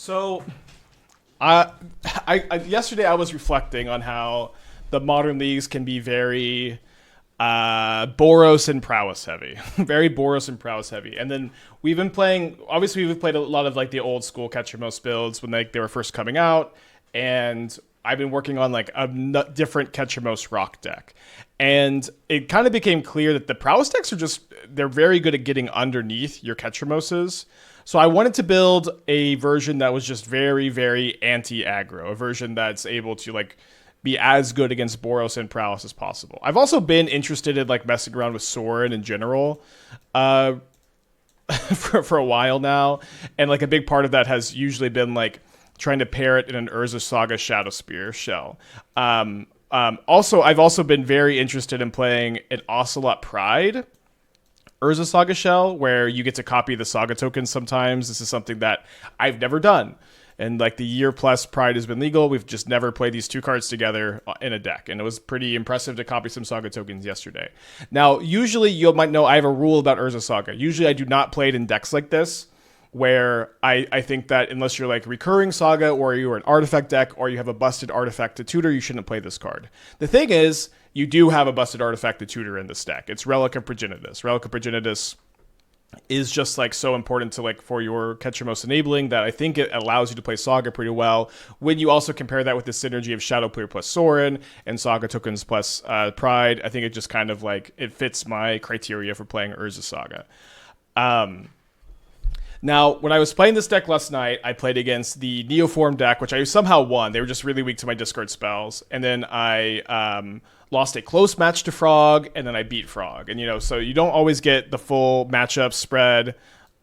So, yesterday I was reflecting on how the modern leagues can be very Boros and prowess heavy, very Boros and prowess heavy. And then we've been playing. Obviously, we've played a lot of like the old school Ketramose builds when they were first coming out, and I've been working on like a different Ketramose rock deck. And it kind of became clear that the prowess decks they're very good at getting underneath your Ketramoses. So I wanted to build a version that was just very, very anti-aggro, a version that's able to like be as good against Boros and prowess as possible. I've also been interested in like messing around with Sorin in general for a while now. And like a big part of that has usually been like trying to pair it in an Urza Saga Shadowspear shell. Also, I've also been very interested in playing an Ocelot Pride Urza Saga shell, where you get to copy the Saga tokens sometimes. This is something that I've never done. And like the year plus Pride has been legal, we've just never played these two cards together in a deck. And it was pretty impressive to copy some Saga tokens yesterday. Now, usually you might know I have a rule about Urza Saga. Usually I do not play it in decks like this, where I think that unless you're like recurring Saga or you're an artifact deck or you have a busted artifact to tutor, you shouldn't play this card. The thing is, you do have a busted artifact to tutor in this deck. It's Relic of Progenitus. Relic of Progenitus is just like so important to like for your Ketramose enabling that I think it allows you to play Saga pretty well. When you also compare that with the synergy of Shadowspear plus Sorin and Saga tokens plus Pride, I think it just kind of like it fits my criteria for playing Urza Saga. Now, when I was playing this deck last night, I played against the Neoform deck, which I somehow won. They were just really weak to my discard spells. And then I lost a close match to Frog, and then I beat Frog. And, you know, so you don't always get the full matchup spread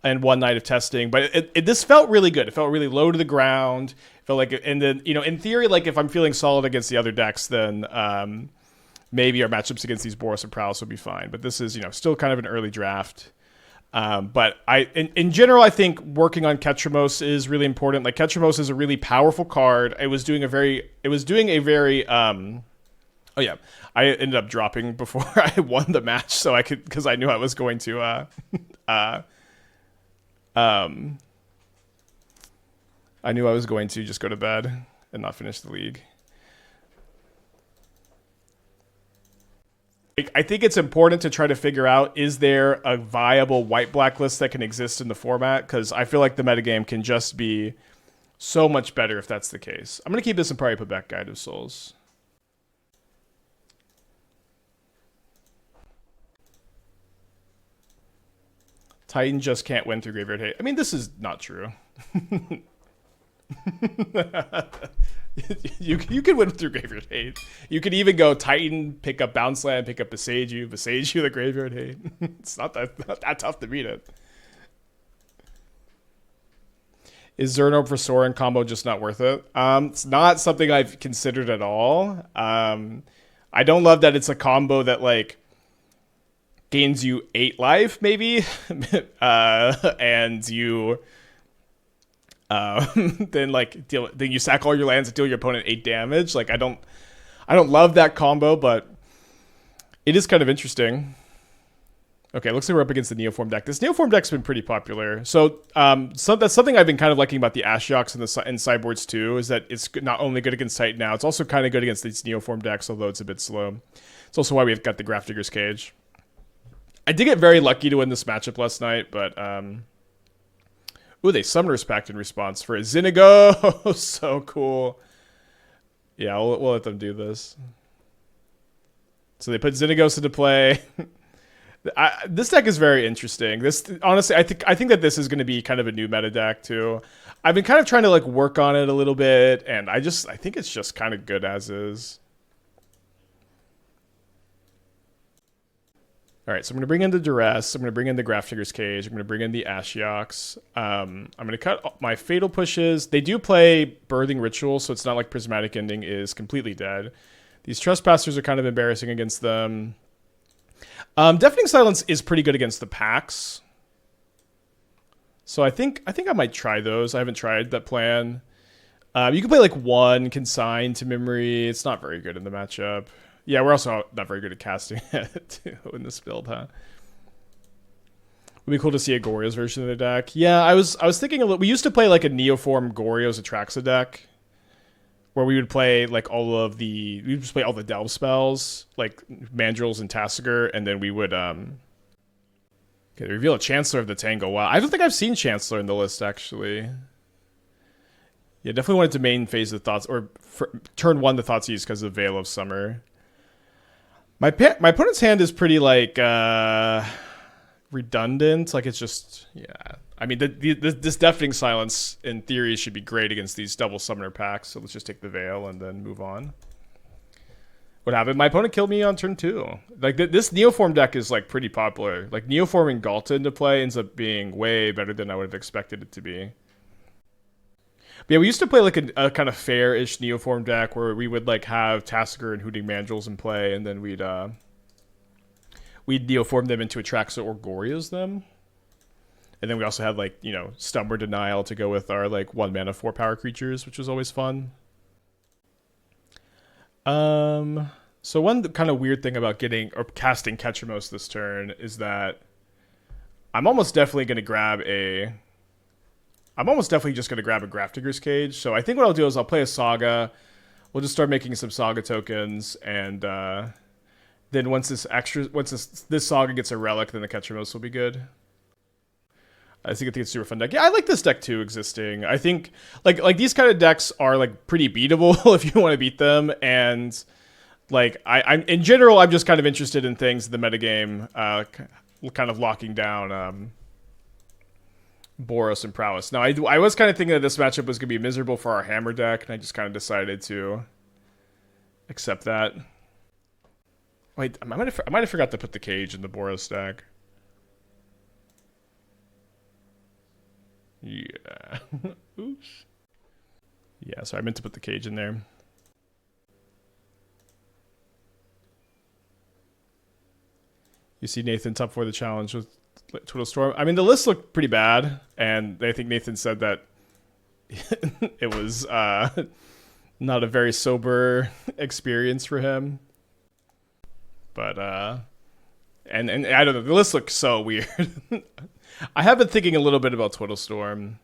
in one night of testing. But this felt really good. It felt really low to the ground. It felt like, and then, you know, in theory, like if I'm feeling solid against the other decks, then maybe our matchups against these Boros and Prowess will be fine. But this is, you know, still kind of an early draft. But in general, I think working on Ketramose is really important. Like Ketramose is a really powerful card. It was doing a very, oh yeah, I ended up dropping before I won the match. So I could, cause I knew I was going to, I knew I was going to just go to bed and not finish the league. I think it's important to try to figure out, is there a viable white-black list that can exist in the format? Because I feel like the metagame can just be so much better if that's the case. I'm going to keep this and probably put back Guide of Souls. Titan just can't win through Graveyard Hate. I mean, this is not true. You can win through Graveyard Hate. You could even go Titan, pick up Bounce Land, pick up Besage You the Graveyard Hate. It's not that tough to beat it. Is Zerno for Sorin combo just not worth it? It's not something I've considered at all. I don't love that it's a combo that like gains you 8 life maybe, and you. Then you sack all your lands and deal your opponent 8 damage. Like I don't love that combo, but it is kind of interesting. Okay, looks like we're up against the Neoform deck. This Neoform deck's been pretty popular. So that's something I've been kind of liking about the Ashioks and sideboards too, is that it's not only good against Titan now, it's also kind of good against these Neoform decks, although it's a bit slow. It's also why we've got the Grafdigger's Cage. I did get very lucky to win this matchup last night, but ooh, they Summoner's Pact in response for a Zinigo. So cool. Yeah, we'll let them do this. So they put Zinigos into play. This deck is very interesting. This honestly, I think that this is going to be kind of a new meta deck too. I've been kind of trying to like work on it a little bit, and I think it's just kind of good as is. All right, so I'm going to bring in the Duress. I'm going to bring in the Grafdigger's Cage. I'm going to bring in the Ashioks. I'm going to cut my Fatal Pushes. They do play Birthing Ritual, so it's not like Prismatic Ending is completely dead. These Trespassers are kind of embarrassing against them. Deafening Silence is pretty good against the packs. So I think I might try those. I haven't tried that plan. You can play like 1 Consign to Memory. It's not very good in the matchup. Yeah, we're also not very good at casting it too in this build, huh? Would be cool to see a Goryo's version of the deck. Yeah, I was thinking a little. We used to play like a Neoform Goryo's Atraxa deck, where we would play like we would just play all the delve spells, like Mandrills and Tassiger, and then we would reveal a Chancellor of the Tango. Wow, I don't think I've seen Chancellor in the list actually. Yeah, definitely wanted to main phase the thoughts or turn one the Thoughtseize because of Veil of Summer. My opponent's hand is pretty like redundant. Like it's just I mean this Deafening Silence in theory should be great against these double summoner packs. So let's just take the Veil and then move on. What happened? My opponent killed me on turn 2. Like this Neoform deck is like pretty popular. Like Neoforming Galton to play ends up being way better than I would have expected it to be. But yeah, we used to play like a kind of fair-ish Neoform deck where we would like have Tassiger and Hooting Mandrills in play, and then we'd Neoform them into Atraxa or Goryo's them. And then we also had like, Stubborn Denial to go with our like 1 mana 4 power creatures, which was always fun. So one kind of weird thing about getting or casting Ketramose this turn is that I'm almost definitely just going to grab a Grafdigger's Cage. So I think what I'll do is I'll play a Saga. We'll just start making some Saga tokens, and then once this Saga gets a Relic, then the Ketramose will be good. I think it's a super fun deck. Yeah, I like this deck too existing. I think like these kind of decks are like pretty beatable if you want to beat them, and like I'm in general I'm just kind of interested in things in the metagame, kind of locking down Boros and Prowess. Now, I was kind of thinking that this matchup was going to be miserable for our Hammer deck, and I just kind of decided to accept that. Wait, I might have forgot to put the Cage in the Boros deck. Yeah. Oops. Yeah, so I meant to put the Cage in there. You see Nathan top 4 the challenge with Twiddle Storm. I mean, the list looked pretty bad, and I think Nathan said that it was not a very sober experience for him. But and I don't know, the list looks so weird. I have been thinking a little bit about Twiddle Storm.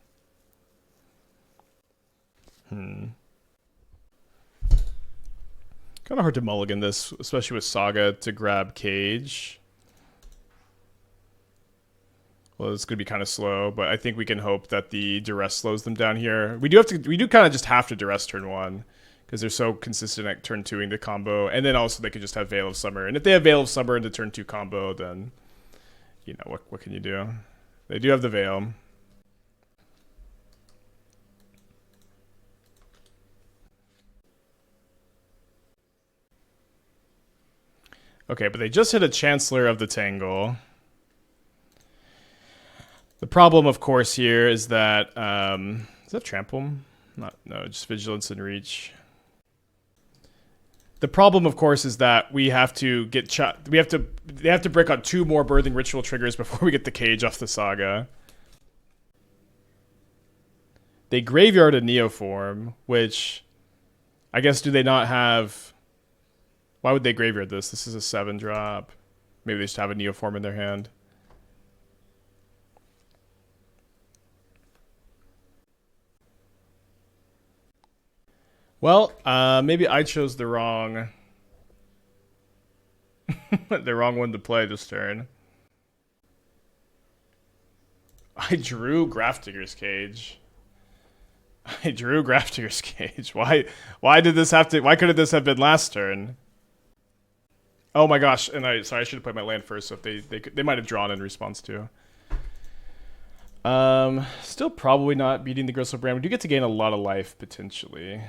Kind of hard to mulligan this, especially with Saga to grab Cage. Well, it's going to be kind of slow, but I think we can hope that the Duress slows them down here. We do kind of just have to Duress turn 1 because they're so consistent at turn 2ing the combo, and then also they could just have Veil of Summer. And if they have Veil of Summer in the turn 2 combo, then what can you do? They do have the Veil. Okay, but they just hit a Chancellor of the Tangle. The problem, of course, here is that is that Trample? No, just Vigilance and Reach. The problem, of course, is that we have to they have to break on 2 more Birthing Ritual triggers before we get the Cage off the Saga. They graveyard a Neoform, which I guess do they not have? Why would they graveyard this? This is a 7-drop. Maybe they just have a Neoform in their hand. Well, maybe I chose the wrong one to play this turn. I drew Grafdigger's Cage. Why couldn't this have been last turn? Oh my gosh, and sorry, I should have played my land first, so if they might have drawn in response to. Still probably not beating the Gristlebrand. We do get to gain a lot of life potentially.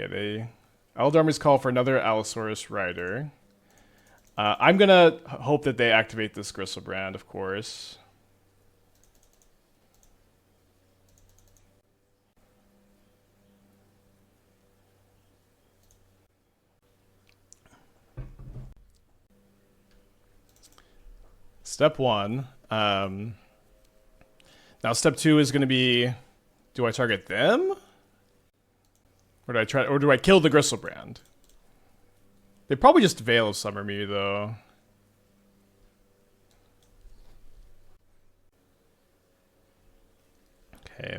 Okay, Eldarmor's call for another Allosaurus Rider. I'm gonna hope that they activate this Gristlebrand, of course. Step 1. Now step 2 is going to be, do I target them? Or do I kill the Gristlebrand? They probably just Veil of Summer me, though. Okay.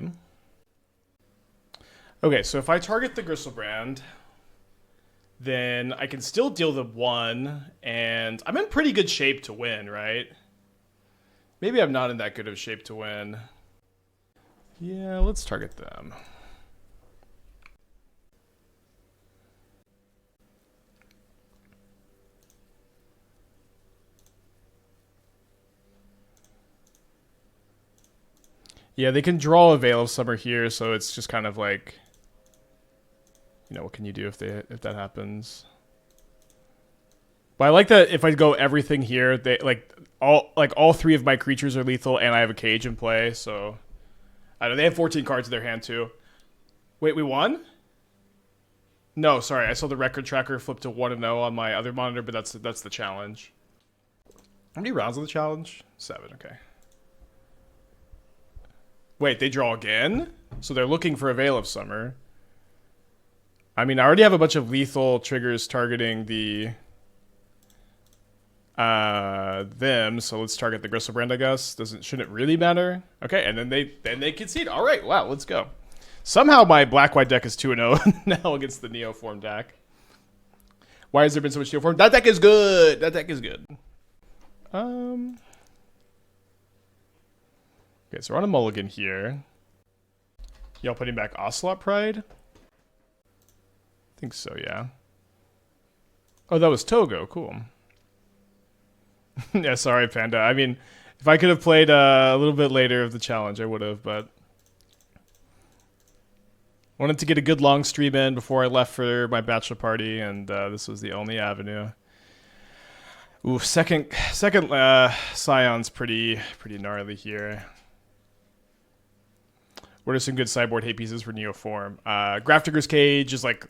Okay, so if I target the Gristlebrand, then I can still deal the 1, and I'm in pretty good shape to win, right? Maybe I'm not in that good of shape to win. Yeah, let's target them. Yeah, they can draw a Veil of Summer here, so it's just kind of like, you know, what can you do if that happens? But I like that if I go everything here, they all 3 of my creatures are lethal, and I have a cage in play. So I don't know, they have 14 cards in their hand too. Wait, we won? No, sorry, I saw the record tracker flip to 1-0 on my other monitor, but that's the challenge. How many rounds of the challenge? 7. Okay. Wait, they draw again? So they're looking for a Veil of Summer. I mean, I already have a bunch of lethal triggers targeting the them, so let's target the Gristlebrand, I guess. Shouldn't really matter. Okay, and then they concede. All right, wow, let's go. Somehow my black-white deck is 2-0 now against the Neoform deck. Why has there been so much Neoform? That deck is good. That deck is good. Okay, so we're on a mulligan here. Y'all putting back Ocelot Pride? I think so, yeah. Oh, that was Togo. Cool. Yeah, sorry, Panda. I mean, if I could have played a little bit later of the challenge, I would have, but wanted to get a good long stream in before I left for my bachelor party, and this was the only avenue. Ooh, second Scion's pretty gnarly here. What are some good sideboard hate pieces for Neoform? Grafdigger's Cage is like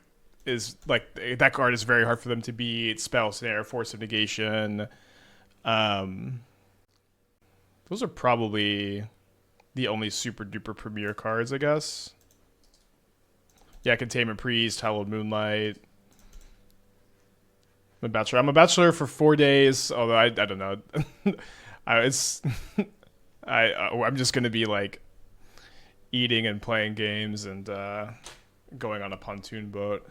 that card is very hard for them to beat. Spell Snare, Force of Negation. Those are probably the only super duper premier cards, I guess. Yeah, Containment Priest, Hallowed Moonlight. I'm a bachelor for 4 days, although I don't know. I'm just gonna be like eating and playing games and going on a pontoon boat.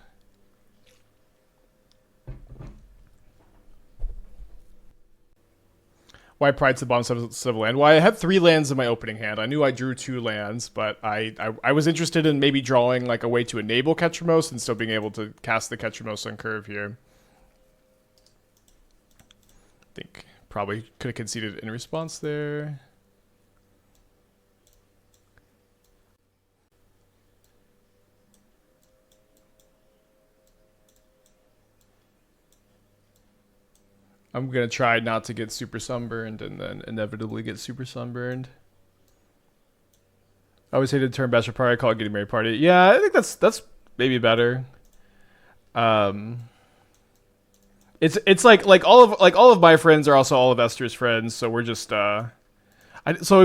Why Pride's the bottom civil land? Well, I had 3 lands in my opening hand. I knew I drew 2 lands, but I was interested in maybe drawing like a way to enable Ketramose and still being able to cast the Ketramose on curve here. I think probably could have conceded in response there. I'm going to try not to get super sunburned and then inevitably get super sunburned. I always hated the term bachelor party. I call it getting married party. Yeah, I think that's maybe better. It's like all of my friends are also all of Esther's friends, so we're just so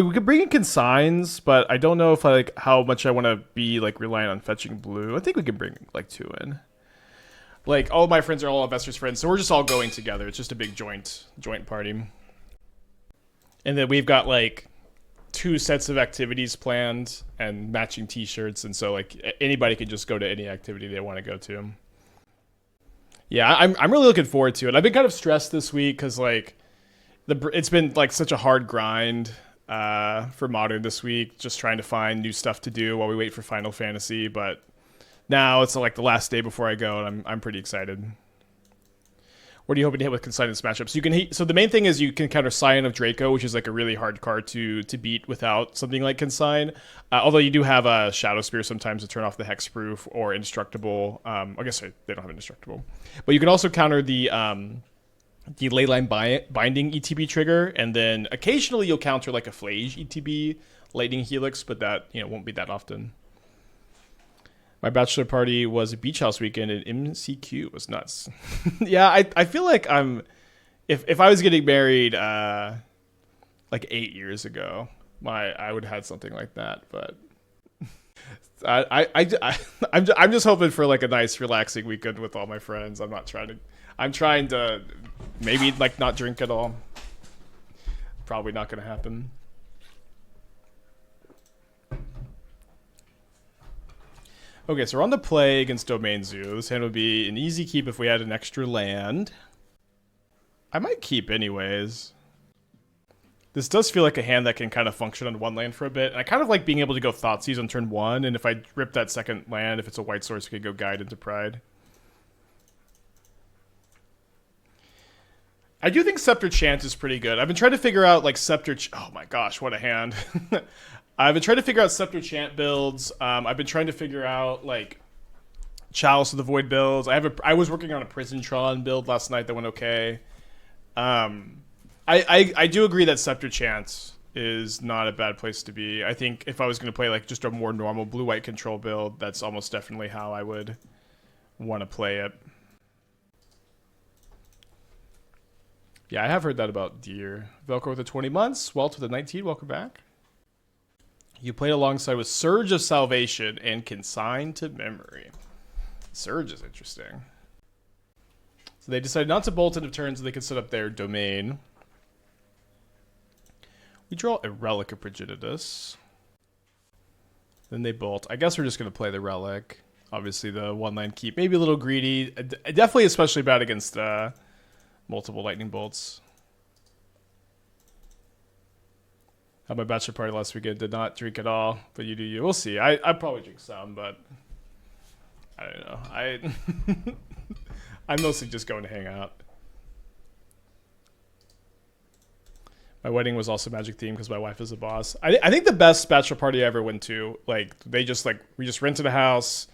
we could bring in consigns, but I don't know if how much I want to be like relying on fetching blue. I think we can bring like 2 in. Like, all of my friends are all investors' friends, so we're just all going together. It's just a big joint party. And then we've got, like, 2 sets of activities planned and matching t-shirts, and so, like, anybody can just go to any activity they want to go to. Yeah, I'm really looking forward to it. I've been kind of stressed this week because, like, it's been, like, such a hard grind for Modern this week, just trying to find new stuff to do while we wait for Final Fantasy, but now it's like the last day before I go, and I'm pretty excited. What are you hoping to hit with Consign and Smash Up? So you can so the main thing is you can counter Scion of Draco, which is like a really hard card to beat without something like Consign. Although you do have a Shadowspear sometimes to turn off the Hexproof or Indestructible. I guess they don't have Indestructible, but you can also counter the Leyline Binding ETB trigger, and then occasionally you'll counter like a Flage ETB Lightning Helix, but that won't be that often. My bachelor party was a beach house weekend, and MCQ was nuts. Yeah, I feel like if I was getting married like 8 years ago, I would have had something like that. But I'm just hoping for like a nice relaxing weekend with all my friends. I'm trying to maybe like not drink at all. Probably not going to happen. Okay, so we're on the play against Domain Zoo. This hand would be an easy keep if we had an extra land. I might keep anyways. This does feel like a hand that can kind of function on one land for a bit. And I kind of like being able to go Thoughtseize on turn 1, and if I rip that second land, if it's a white source, we could go Guide into Pride. I do think Scepter Chant is pretty good. I've been trying to figure out like oh my gosh, what a hand. I've been trying to figure out Scepter Chant builds. I've been trying to figure out like Chalice of the Void builds. I was working on a Prison-Tron build last night that went okay. I do agree that Scepter Chant is not a bad place to be. I think if I was going to play like just a more normal blue-white control build, that's almost definitely how I would want to play it. Yeah, I have heard that about Deer. Velcro with the 20 months. Walt with the 19. Welcome back. You played alongside with Surge of Salvation and Consign to Memory. Surge is interesting. So they decided not to bolt into turns so they could set up their domain. We draw a Relic of Progenitus. Then they bolt. I guess we're just going to play the Relic. Obviously the one-line keep. Maybe a little greedy. Definitely especially bad against multiple lightning bolts. Had my bachelor party last weekend. Did not drink at all, but you do you. We'll see. I probably drink some, but I don't know. I'm mostly just going to hang out. My wedding was also Magic themed because my wife is a boss. I think the best bachelor party I ever went to, like we just rented a house.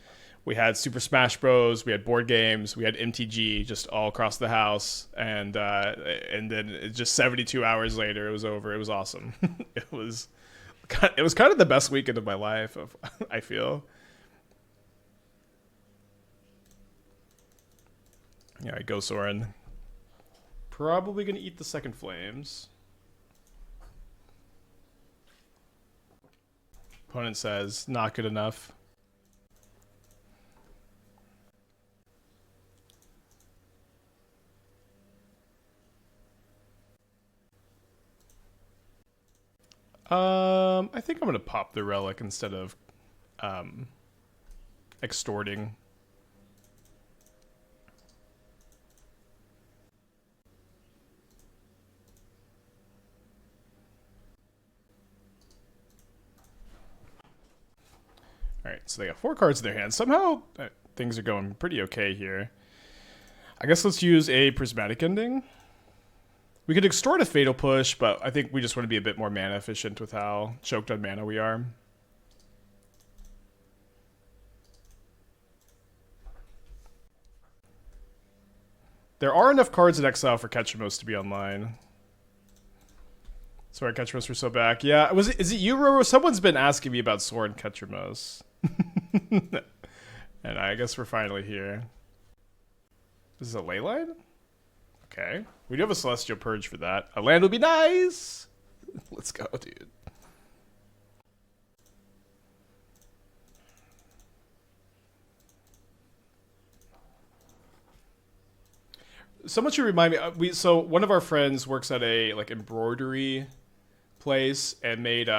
We had Super Smash Bros. We had board games. We had MTG just all across the house, and then just 72 hours later, it was over. It was awesome. It was kind of the best weekend of my life. I feel. Yeah, I go Sorin. Probably gonna eat the second flames. Opponent says not good enough. I think I'm gonna pop the Relic instead of extorting. Alright, so they got 4 cards in their hand. Somehow things are going pretty okay here. I guess let's use a Prismatic Ending. We could extort a Fatal Push, but I think we just want to be a bit more mana efficient with how choked on mana we are. There are enough cards in exile for Ketramose to be online. Sorry, Ketramose, we're so back. Yeah, is it you, Roro? Someone's been asking me about Sorin Ketramose. And I guess we're finally here. This is a Leyline? Okay. We do have a Celestial Purge for that. A land would be nice! Let's go, dude. Someone should remind me. So one of our friends works at a like embroidery place and made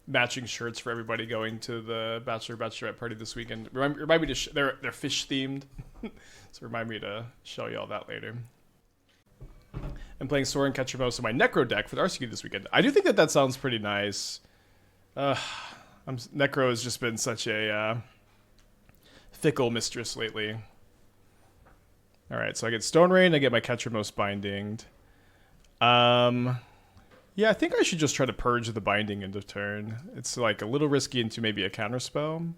matching shirts for everybody going to the bachelorette party this weekend. Remind me to they're fish themed, so remind me to show you all that later. I'm playing Sorin Ketramose in my Necro deck for the RCQ this weekend. I do think that sounds pretty nice. Necro has just been such a fickle mistress lately. Alright, so I get Stone Rain, I get my Ketramose Bindinged. Yeah, I think I should just try to purge the Binding end of turn. It's like a little risky into maybe a counterspell.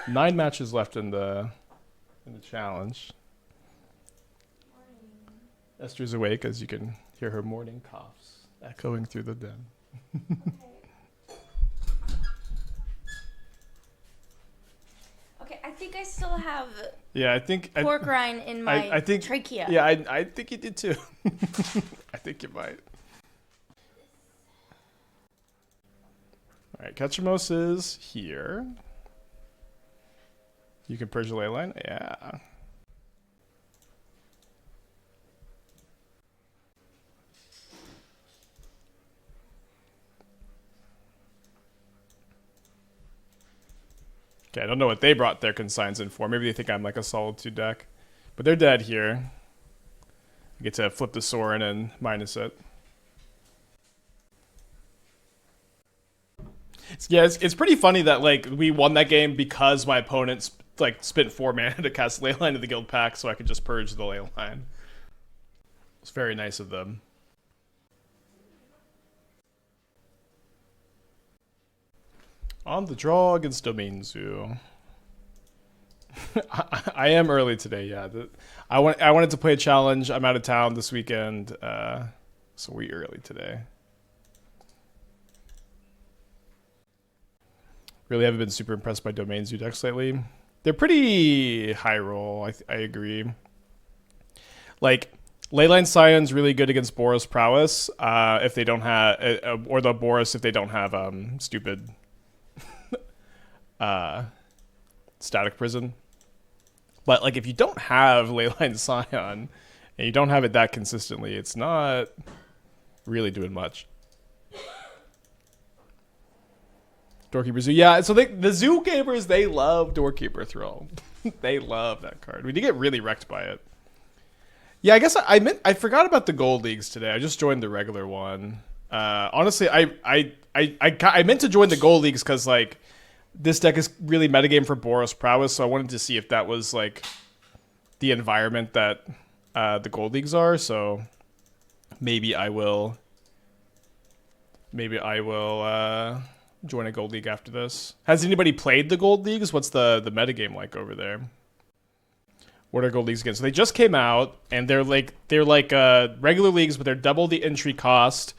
Nine matches left in the challenge. Morning. Esther's awake, as you can hear her morning coughs echoing through the den. Okay, I think I still still have Yeah, I think pork rind in my I think, trachea. Yeah, I think you did too. I think you might. All right, Ketramose is here. You can purge the ley line? Yeah. Okay, I don't know what they brought their consigns in for. Maybe they think I'm like a Solitude deck. But they're dead here. I get to flip the Sorin and minus it. It's pretty funny that like we won that game because my opponents like spent 4 mana to cast Leyline to the guild pack so I could just purge the Leyline. It's very nice of them. On the draw against Domain Zoo. I am early today, yeah. I wanted to play a challenge. I'm out of town this weekend, so we early today. Really haven't been super impressed by Domain Zoo decks lately. They're pretty high roll, I agree. Like, Leyline Scion's really good against Boros Prowess, if they don't have, or the Boros if they don't have stupid Static Prison. But like if you don't have Leyline Scion and you don't have it that consistently, it's not really doing much. Doorkeeper Zoo, yeah. So the Zoo gamers, they love Doorkeeper Thrall. They love that card. We did get really wrecked by it. Yeah, I guess I forgot about the Gold Leagues today. I just joined the regular one. Honestly, I meant to join the Gold Leagues because like this deck is really metagame for Boros Prowess, so I wanted to see if that was like the environment that the Gold Leagues are. So maybe I will join a Gold League after this. Has anybody played the Gold Leagues? What's the metagame like over there? What are Gold Leagues again? So they just came out, and they're like regular leagues, but they're double the entry cost.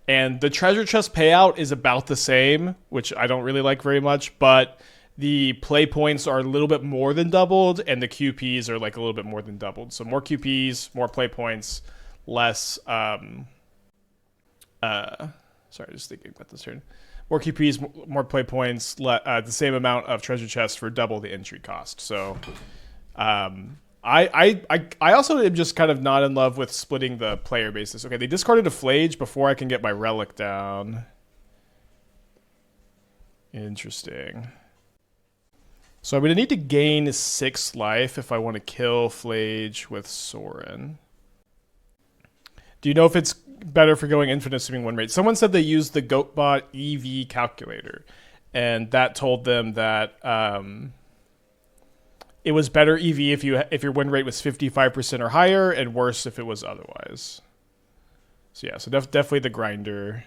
And the treasure chest payout is about the same, which I don't really like very much, but the play points are a little bit more than doubled, and the QPs are like a little bit more than doubled. So more QPs, more play points, less sorry, just thinking about this turn. More QPs, more play points, the same amount of treasure chests for double the entry cost. So I also am just kind of not in love with splitting the player basis. Okay, they discarded a Flage before I can get my Relic down. Interesting. So I'm going to need to gain 6 life if I want to kill Flage with Sorin. Do you know if it's better for going infinite assuming 1 rate? Someone said they used the GoatBot EV calculator, and that told them that it was better EV if your win rate was 55% or higher, and worse if it was otherwise. So yeah, so definitely the grinder.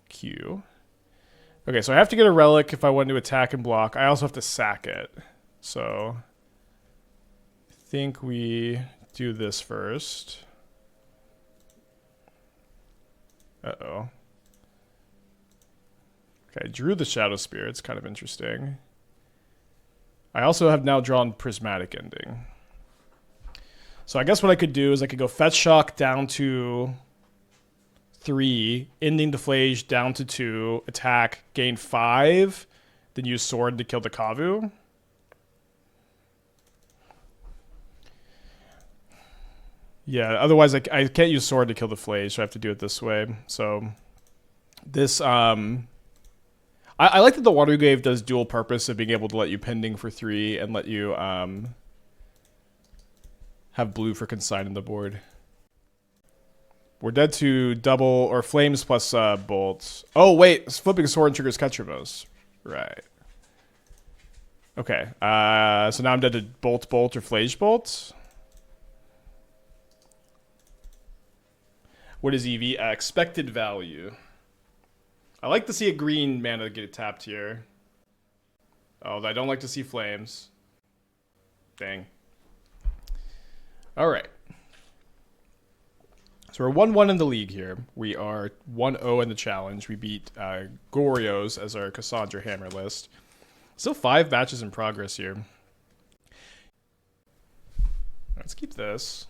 Q. Okay, so I have to get a relic if I want to attack and block. I also have to sack it. So I think we do this first. Uh-oh. Okay, I drew the Shadowspear. It's kind of interesting. I also have now drawn Prismatic Ending. So I guess what I could do is I could go Fetch Shock down to 3, Ending the Flage down to 2, attack, gain 5, then use Sword to kill the Kavu. Yeah, otherwise I can't use Sword to kill the Flage, so I have to do it this way. So this, I like that the Watery Grave does dual purpose of being able to let you pending for 3 and let you have blue for Consign in the board. We're dead to double or flames plus bolts. Oh wait, flipping Sorin triggers Ketramose. Right. Okay. So now I'm dead to bolt or flage bolt. What is EV? Expected value. I like to see a green mana get tapped here. Oh, I don't like to see flames. Dang. All right. So we're 1-1 in the league here. We are 1-0 in the challenge. We beat Gorios as our Cassandra Hammer list. Still 5 matches in progress here. Let's keep this.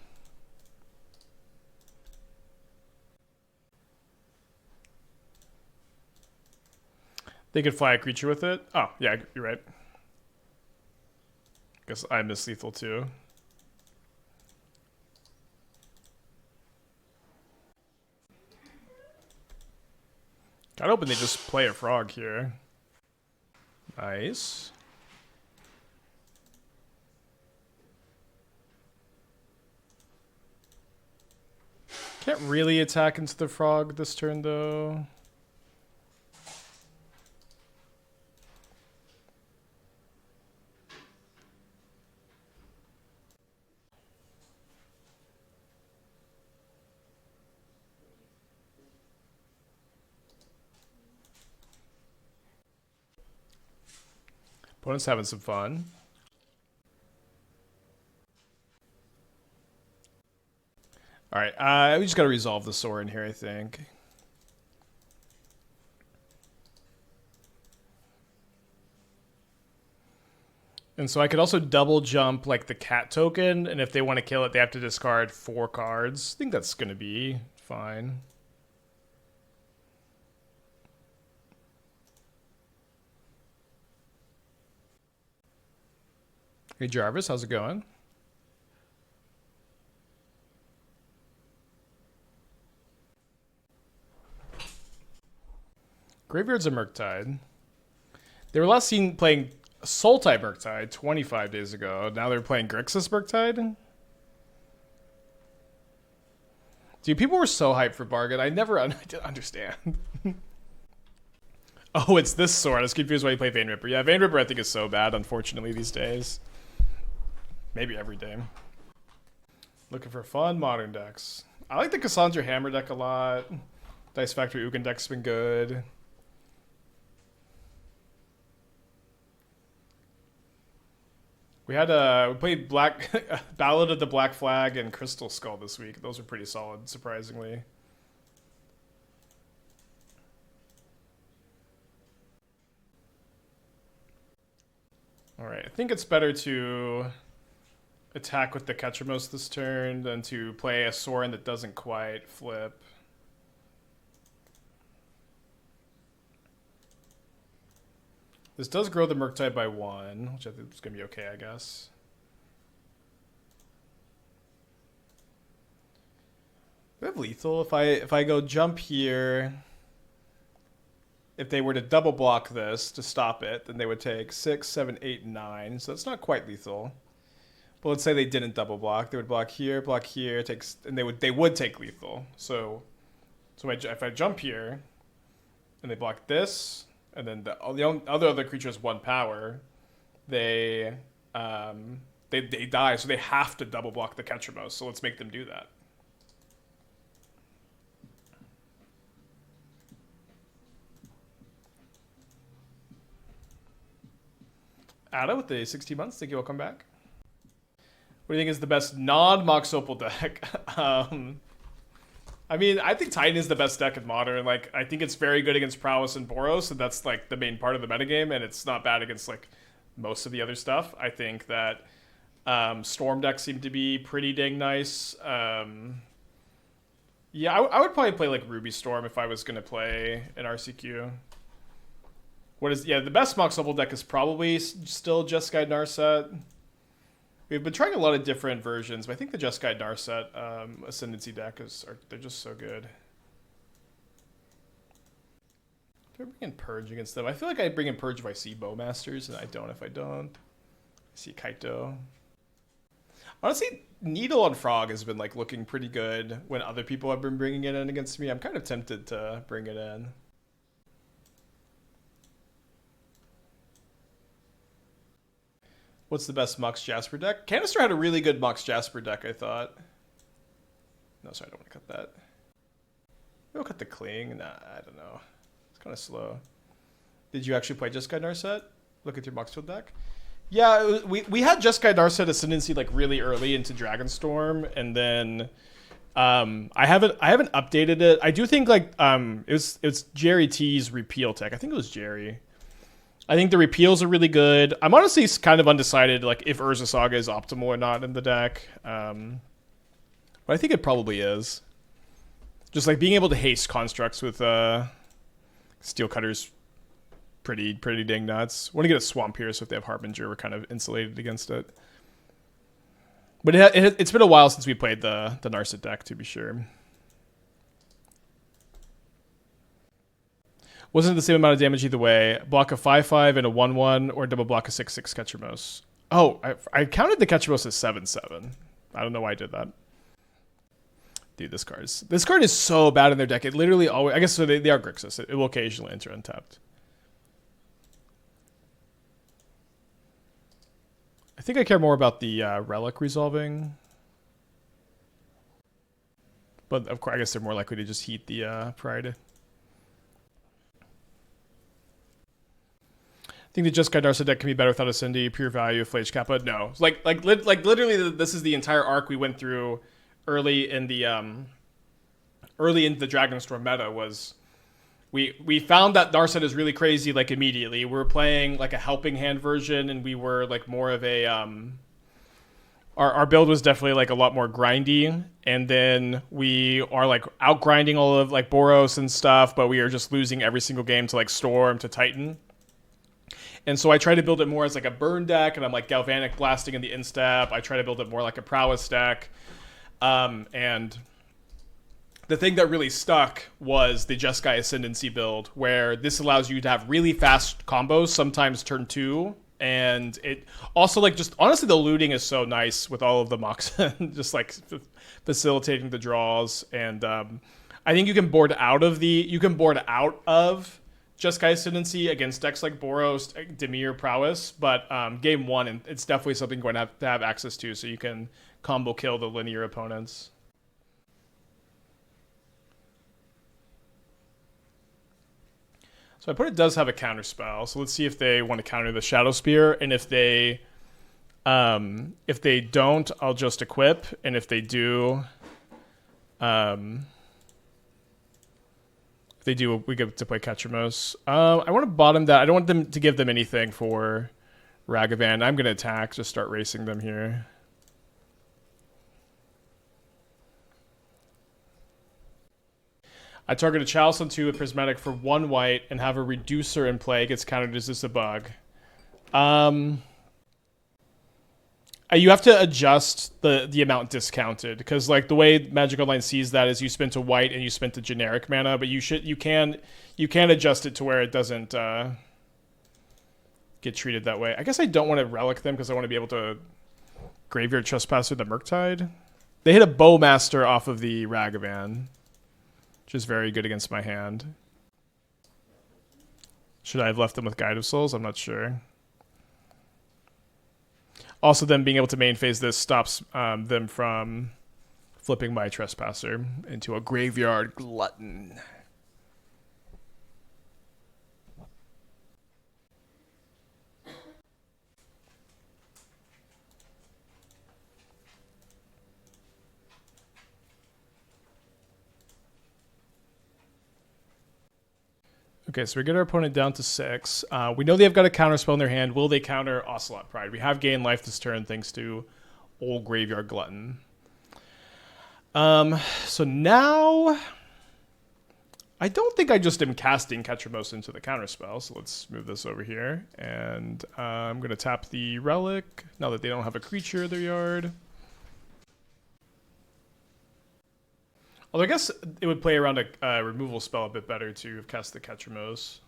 They could fly a creature with it. Oh, yeah, you're right. Guess I miss lethal too. God, hoping they just play a frog here. Nice. Can't really attack into the frog this turn though. Opponent's having some fun. Alright, we just gotta resolve the Sorin here, I think. And so I could also double jump like the cat token, and if they want to kill it, they have to discard 4 cards. I think that's gonna be fine. Hey Jarvis, how's it going? Graveyard's a Murktide. They were last seen playing Sultai Murktide 25 days ago. Now they're playing Grixis Murktide. Dude, people were so hyped for Bargain. I didn't understand. Oh, it's this sword. I was confused why you play Vein Ripper. Yeah, Vein Ripper I think is so bad, unfortunately, these days. Maybe every day. Looking for fun modern decks. I like the Cassandra Hammer deck a lot. Dice Factory Ugin deck's been good. We played Ballad of the Black Flag and Crystal Skull this week. Those are pretty solid, surprisingly. Alright, I think it's better to attack with the Ketramose this turn than to play a Sorin that doesn't quite flip. This does grow the Murktide by 1, which I think is going to be okay, I guess. We have lethal. If I go jump here, if they were to double block this to stop it, then they would take 6, 7, 8, 9. So that's not quite lethal. But let's say they didn't double block. They would block here, takes, and they would take lethal. So if I jump here, and they block this, and then the other creature has 1 power, they die. So they have to double block the Ketramose. So let's make them do that. Ada with the 16 months. Thank you. Welcome back. What do you think is the best non-Mox Opal deck? I mean, I think Titan is the best deck in Modern. Like, I think it's very good against Prowess and Boros, and that's like the main part of the metagame, and it's not bad against like most of the other stuff. I think that Storm decks seem to be pretty dang nice. Yeah, I would probably play like Ruby Storm if I was going to play an RCQ. The best Mox Opal deck is probably still Just Guide Narset. We've been trying a lot of different versions, but I think the Just Guide Narset Ascendancy deck they're just so good. Do I bring in Purge against them? I feel like I bring in Purge if I see Bowmasters, and I don't if I don't. I see Kaito. Honestly, Needle on Frog has been like looking pretty good when other people have been bringing it in against me. I'm kind of tempted to bring it in. What's the best Mox Jasper deck? Canister had a really good Mox Jasper deck, I thought. No, sorry, I don't want to cut that. Maybe I'll cut the Cling. Nah, I don't know. It's kind of slow. Did you actually play Just Guide Narset? Look at your Moxfield deck. Yeah, we had Just Guide Narset Ascendancy like really early into Dragonstorm, and then I haven't updated it. I do think like it was Jerry T's repeal tech. I think it was Jerry. I think the repeals are really good. I'm honestly kind of undecided, like if Urza Saga is optimal or not in the deck. But I think it probably is. Just like being able to haste constructs with Steel Cutter's pretty dang nuts. Want to get a Swamp here, so if they have Harbinger, we're kind of insulated against it. But it's been a while since we played the Narset deck, to be sure. Wasn't the same amount of damage either way. Block a 5/5 and a 1/1, or double block a 6/6 Ketramose. Oh, I counted the Ketramose as 7/7. I don't know why I did that. Dude, this card is so bad in their deck. It literally always... I guess so they are Grixis. It will occasionally enter untapped. I think I care more about the Relic resolving. But of course, I guess they're more likely to just heat the Pride. I think the Just Guide Narset deck can be better without a Cindy. Pure value of Flage Kappa. No, like literally, this is the entire arc we went through early in the Dragonstorm meta. Was we found that Narset is really crazy like immediately. We were playing like a helping hand version, and we were like more of a our build was definitely like a lot more grindy, and then we are like out grinding all of like Boros and stuff, but we are just losing every single game to like Storm to Titan. And so I try to build it more as like a burn deck, and I'm like Galvanic blasting in the instep. I try to build it more like a prowess deck. And the thing that really stuck was the Jeskai Ascendancy build, where this allows you to have really fast combos, sometimes turn 2. And it also like just honestly the looting is so nice with all of the Moxen, just like facilitating the draws. And I think you can board out of Jeskai Ascendancy against decks like Boros, Dimir, Prowess, but game 1, and it's definitely something you're going to have access to, so you can combo kill the linear opponents. So I put it does have a counter spell, so let's see if they want to counter the Shadowspear, and if they don't, I'll just equip, and if they do, we get to play Ketramose. I want to bottom that. I don't want them to give them anything for Ragavan. I'm going to attack, just start racing them here. I target a Chalice on 2 with Prismatic for 1 white and have a Reducer in play. It gets countered as just a bug. You have to adjust the amount discounted, because like the way Magic Online sees that is you spent a white and you spent a generic mana, but you can adjust it to where it doesn't get treated that way. I guess I don't want to relic them because I want to be able to Graveyard Trespasser the Murktide. They hit a Bowmaster off of the Ragavan, which is very good against my hand. Should I have left them with Guide of Souls? I'm not sure. Also, them being able to main phase this stops them from flipping my Trespasser into a Graveyard Glutton. Okay, so we get our opponent down to 6. We know they've got a counter spell in their hand. Will they counter Ocelot Pride? We have gained life this turn thanks to old Graveyard Glutton. So now I don't think I just am casting Ketramose into the counter spell. So let's move this over here. And I'm going to tap the Relic now that they don't have a creature in their yard. Although I guess it would play around a removal spell a bit better to cast the Ketramose.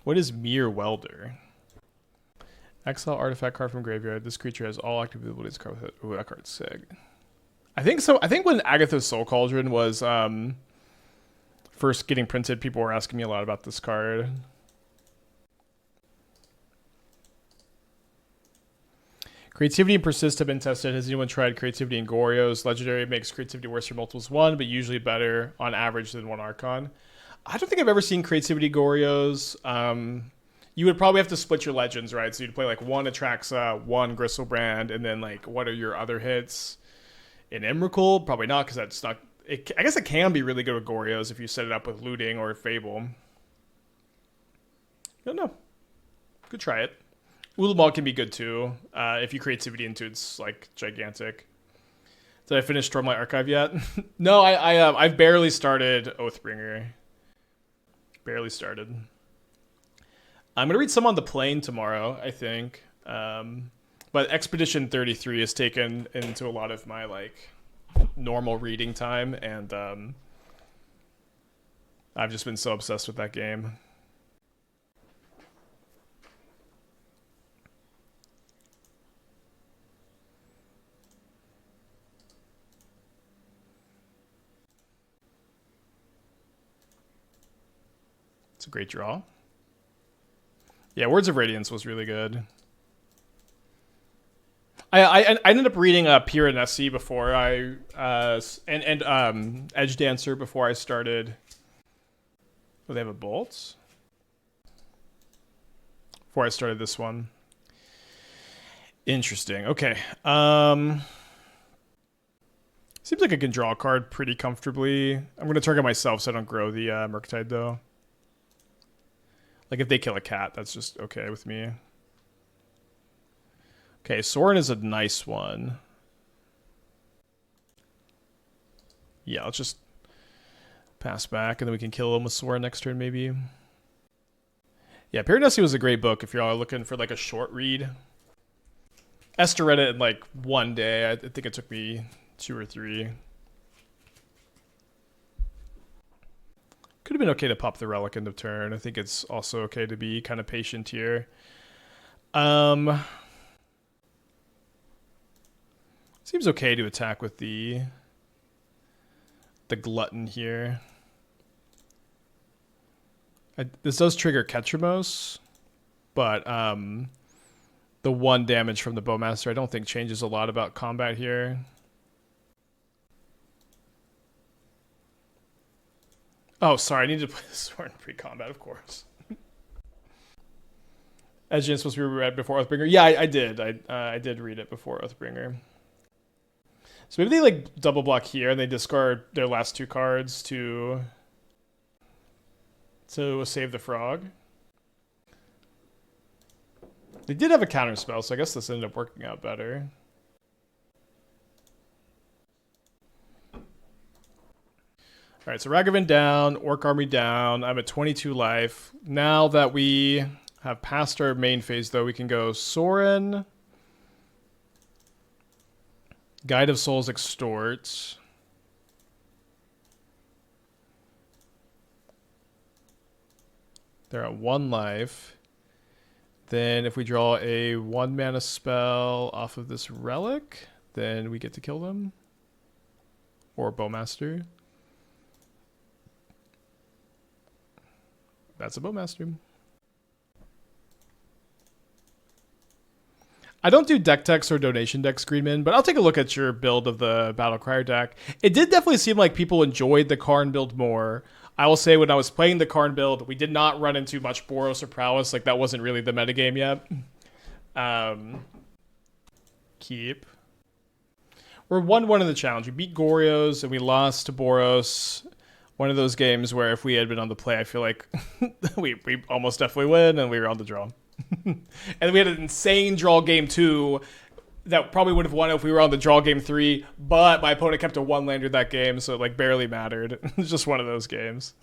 What is Mere Welder? Exile artifact card from graveyard. This creature has all active abilities. Card with it. Ooh, that card's sick. I think so. I think when Agatha's Soul Cauldron was first getting printed, people were asking me a lot about this card. Creativity and Persist have been tested. Has anyone tried Creativity and Goryo's? Legendary makes Creativity worse for multiples 1, but usually better on average than 1 Archon. I don't think I've ever seen Creativity Goryo's. You would probably have to split your legends, right? So you'd play like 1 Atraxa, 1 Gristlebrand, and then like what are your other hits? In Emrakul? Probably not, because that's not I guess it can be really good with Goryo's if you set it up with looting or Fable. I don't know. Could try it. Ulamog can be good too. If you creativity into it's like gigantic. Did I finish Stormlight Archive yet? No, I've barely started Oathbringer. Barely started. I'm gonna read some on the plane tomorrow, I think. But Expedition 33 is taken into a lot of my like normal reading time, and I've just been so obsessed with that game. It's a great draw. Yeah, Words of Radiance was really good. I ended up reading Piranesi before I and Edge Dancer before I started. Oh, they have a bolt? Before I started this one. Interesting. Okay. Seems like I can draw a card pretty comfortably. I'm going to target myself so I don't grow the Murktide though. Like if they kill a cat, that's just okay with me. Okay, Sorin is a nice one. Yeah, let's just pass back, and then we can kill him with Sorin next turn, maybe. Yeah, Piranesi was a great book if you're all looking for like a short read. Esther read it in like one day. I think it took me 2 or 3. Could have been okay to pop the Relic end of turn. I think it's also okay to be kind of patient here. Seems okay to attack with the Glutton here. This does trigger Ketramose, but the 1 damage from the Bowmaster I don't think changes a lot about combat here. Oh, sorry, I need to play the Sorin pre-combat, of course. Edge is supposed to be read before Oathbringer. Yeah, I did. I did read it before Oathbringer. So maybe they like double block here and they discard their last 2 cards to save the frog. They did have a counter spell, so I guess this ended up working out better. Alright, so Ragavan down, Orc Army down. I'm at 22 life. Now that we have passed our main phase, though, we can go Sorin, Guide of Souls, Extort. They're at 1 life. Then if we draw a 1 mana spell off of this relic, then we get to kill them. Or Bowmaster. That's a Bowmaster. I don't do deck techs or donation decks, Greenman, but I'll take a look at your build of the Battlecryer deck. It did definitely seem like people enjoyed the Karn build more. I will say when I was playing the Karn build, we did not run into much Boros or Prowess. Like, that wasn't really the metagame yet. Keep. We're 1-1 in the challenge. We beat Goryo's and we lost to Boros. One of those games where if we had been on the play, I feel like we almost definitely win, and we were on the draw. And we had an insane draw game 2 that probably would have won if we were on the draw game 3, but my opponent kept a 1-lander that game, so it like barely mattered. It's just one of those games.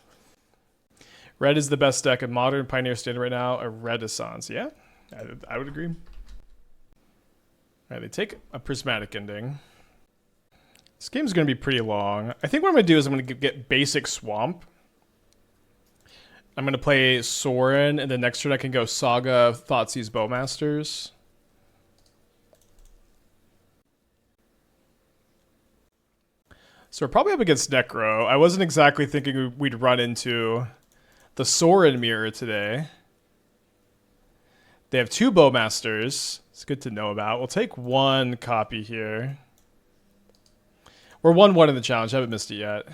Red is the best deck in Modern, Pioneer, Standard right now. A Renaissance, yeah, I would agree. All right, they take a Prismatic Ending. This game's going to be pretty long. I think what I'm going to do is I'm going to get basic Swamp. I'm going to play Sorin, and then next turn I can go Saga, Thoughtseize, Bowmasters. So we're probably up against Necro. I wasn't exactly thinking we'd run into the Sorin mirror today. They have 2 Bowmasters. It's good to know about. We'll take 1 copy here. We're 1-1 in the challenge. I haven't missed it yet.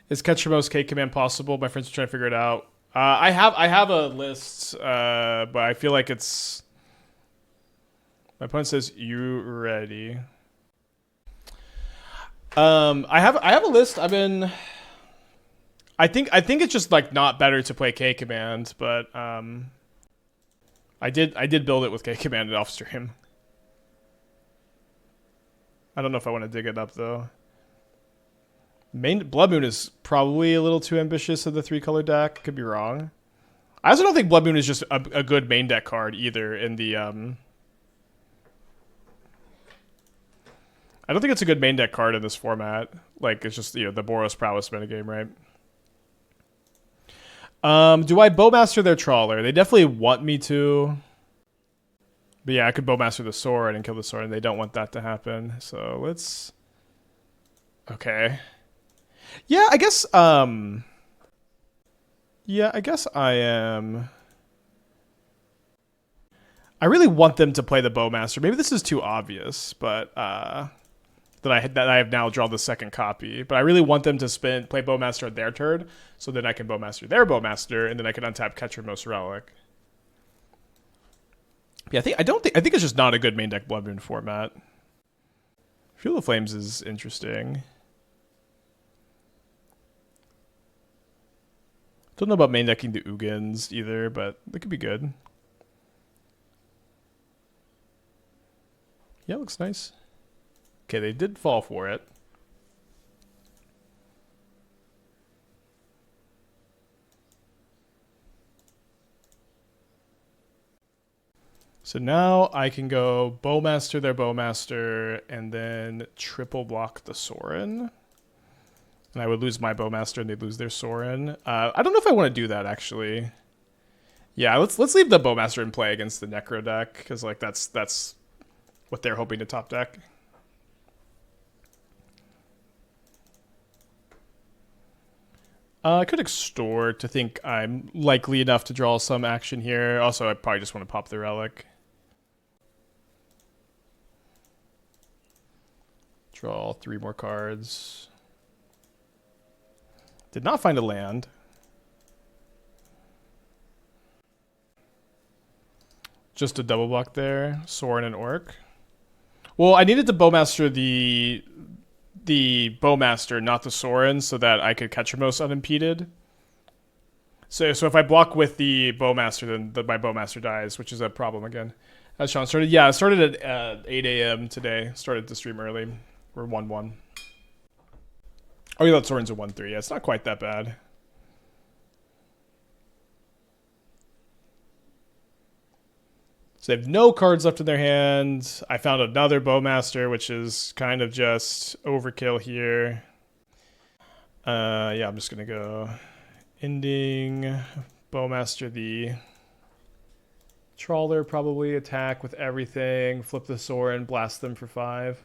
Is Ketramose K command possible? My friends are trying to figure it out. I have a list, but I feel like it's... My opponent says, you ready? I have a list. I think it's just like not better to play K command, but I did build it with K command off stream. I don't know if I want to dig it up though. Main Blood Moon is probably a little too ambitious of the 3-color deck. Could be wrong. I also don't think Blood Moon is just a good main deck card either in the I don't think it's a good main deck card in this format. Like, it's just, the Boros Prowess metagame, right? Do I Bowmaster their Trawler? They definitely want me to. But yeah, I could Bowmaster the Sword and kill the Sword, and they don't want that to happen. So let's... Okay. Yeah, I guess, Yeah, I guess I am... I really want them to play the Bowmaster. Maybe this is too obvious, but, that I have now drawn the second copy. But I really want them to play Bowmaster at their turn, so then I can Bowmaster their Bowmaster, and then I can untap Ketramose Relic. Yeah, I think it's just not a good main deck Blood Moon format. Fuel of Flames is interesting. Don't know about main decking the Ugins either, but it could be good. Yeah, looks nice. Okay, they did fall for it. So now I can go Bowmaster their Bowmaster and then triple block the Sorin. And I would lose my Bowmaster and they'd lose their Sorin. I don't know if I want to do that actually. Yeah, let's leave the Bowmaster in play against the Necro deck because like that's what they're hoping to top deck. I could extort to think I'm likely enough to draw some action here. Also, I probably just want to pop the Relic. Draw 3 more cards. Did not find a land. Just a double block there. Sorin and Orc. Well, I needed to Bowmaster the Bowmaster, not the Sorin, so that I could Ketramose unimpeded. So if I block with the Bowmaster, then my Bowmaster dies, which is a problem again. As Sean started, yeah, I started at 8 a.m. today. Started the stream early. We're 1-1. Oh, yeah, that Sorin's a 1-3. Yeah, it's not quite that bad. So they have no cards left in their hand. I found another Bowmaster, which is kind of just overkill here. Yeah, I'm just going to go Ending, Bowmaster the Trawler, probably attack with everything, flip the Sorin, blast them for 5.